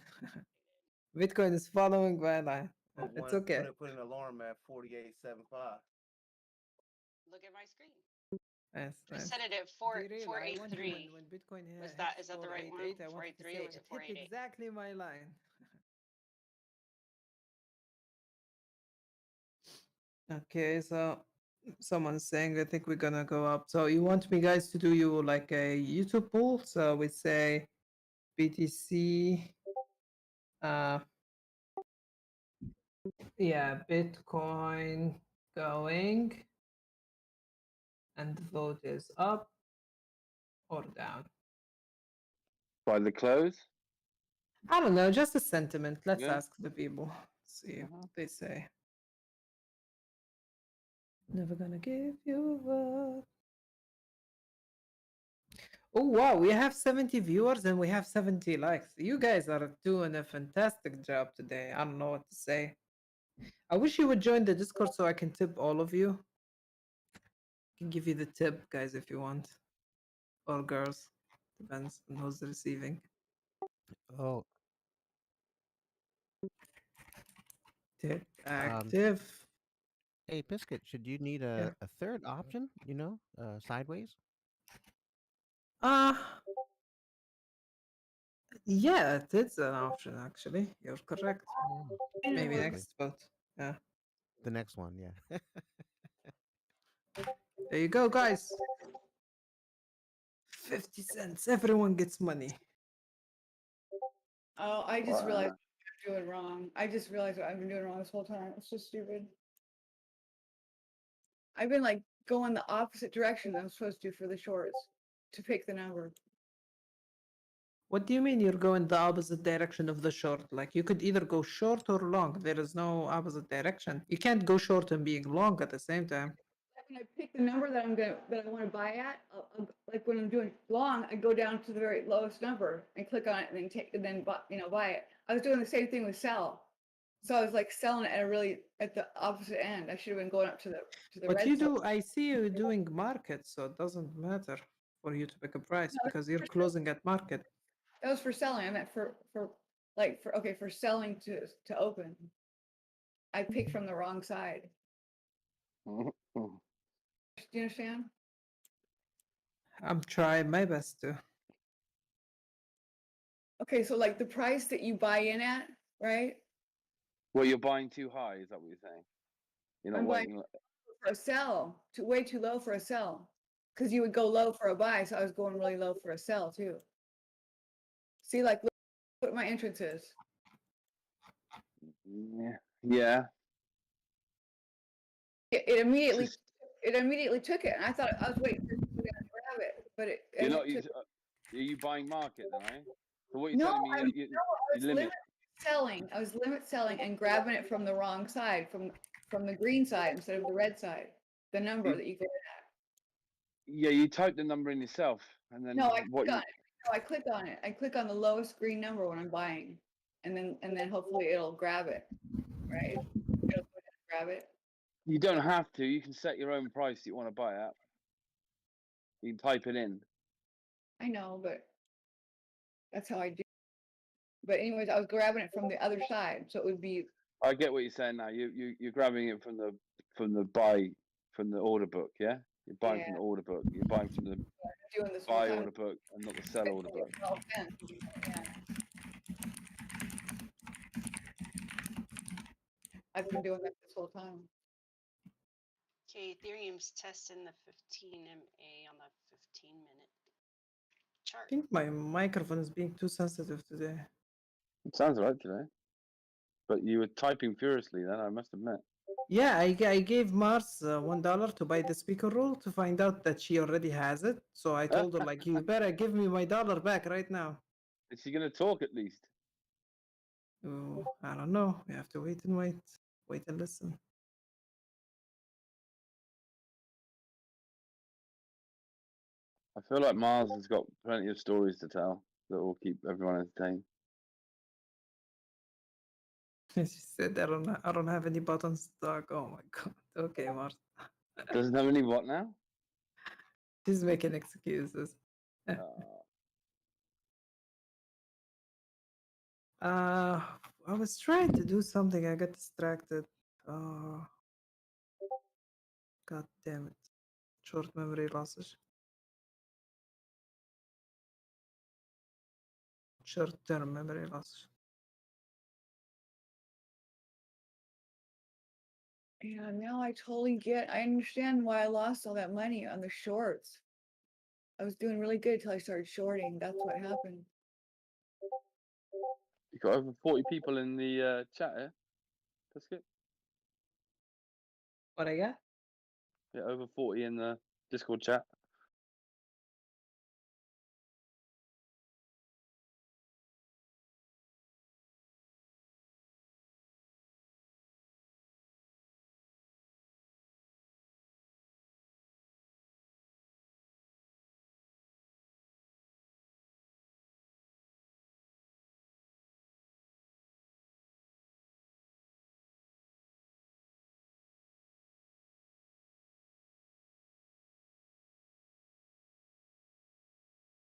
Bitcoin is following my line. It's okay. Put an alarm at 48.75. Look at my screen. Yes, I nice. set it at DaReal, I want you 483. when Bitcoin Was that hits is that the right one? 488, I want you to 483 say or was it it hit 488? exactly my line. Okay, so someone's saying I think we're gonna go up. So you want me guys to do you like a YouTube poll? So we say BTC, yeah, Bitcoin going, and the vote is up or down. By the close? I don't know, just a sentiment. Let's Yeah. ask the people. See what they say. Never gonna give you up. Oh wow, we have 70 viewers and we have 70 likes. You guys are doing a fantastic job today. I don't know what to say. I wish you would join the Discord so I can tip all of you. I can give you the tip, guys, if you want. Or girls. Depends on who's receiving. Oh, Tip active. hey, Biscuit, should you need Yeah. a third option, sideways? Yeah, it is an option actually. You're correct. Maybe Okay. next vote. Yeah. The next one, yeah. There you go, guys. 50 cents. Everyone gets money. Oh, I just realized what I'm doing wrong. I just realized what I've been doing wrong this whole time. It's so stupid. I've been like going the opposite direction than I'm supposed to for the shorts to pick the number. What do you mean you're going the opposite direction of the short? Like you could either go short or long. There is no opposite direction. You can't go short and being long at the same time. When I pick the number that I want to buy at, like when I'm doing long, I go down to the very lowest number and click on it and then buy it. I was doing the same thing with sell. So I was like selling it at the opposite end. I should have been going up to the But red you side. do, I see you doing market, so it doesn't matter for you to pick a price No, because you're closing at market. That was for selling. I meant for selling to open. I picked from the wrong side. Do you understand? I'm trying my best to. Okay, so like the price that you buy in at, right? Well, you're buying too high, is that what you're saying? You're not I'm buying waiting. for a sell, way too low for a sell. Because you would go low for a buy, so I was going really low for a sell too. See, like look what my entrance is. Yeah. It immediately took it, and I thought I was waiting for it to grab it, but it. You're not. took, Are you buying market then, are you? So what you're no, telling me? I was limit. selling. I was limit selling and grabbing it from the wrong side, from the green side instead of the red side. The number that you get at. Yeah, you type the number in yourself, and then No, I what? click on it. I click on it. I click on the lowest green number when I'm buying, and then hopefully it'll grab it, right? It'll go ahead and grab it. You don't have to. You can set your own price that you want to buy at. You can type it in. I know, but that's how I do. But anyways, I was grabbing it from the other side, so it would be. I get what you're saying now. You're grabbing it from the order book, yeah? You're buying Yeah. from the order book. You're buying from the Doing this whole buy time. order book and not the sell order book. No offense. Yeah. I've been doing that this whole time. Okay, Ethereum's testing the 15 MA on the 15-minute I chart. think my microphone is being too sensitive today. It sounds right today. But you were typing furiously then, I must admit. Yeah, I gave Mars $1 to buy the speaker roll to find out that she already has it. So I told her, like, you better give me my dollar back right now. Is she going to talk at least? Oh, I don't know. We have to wait and wait. Wait and listen. I feel like Mars has got plenty of stories to tell that will keep everyone entertained. She said, I don't have any buttons, dog. Oh my god. Okay, Mars. Doesn't have any what now? She's making excuses. I was trying to do something. I got distracted. God damn it. Short memory losses. Short-term memory loss. Yeah, now I totally I understand why I lost all that money on the shorts. I was doing really good until I started shorting. That's what happened. You got over 40 people in the chat here. That's good. What I got? Yeah, over 40 in the Discord chat.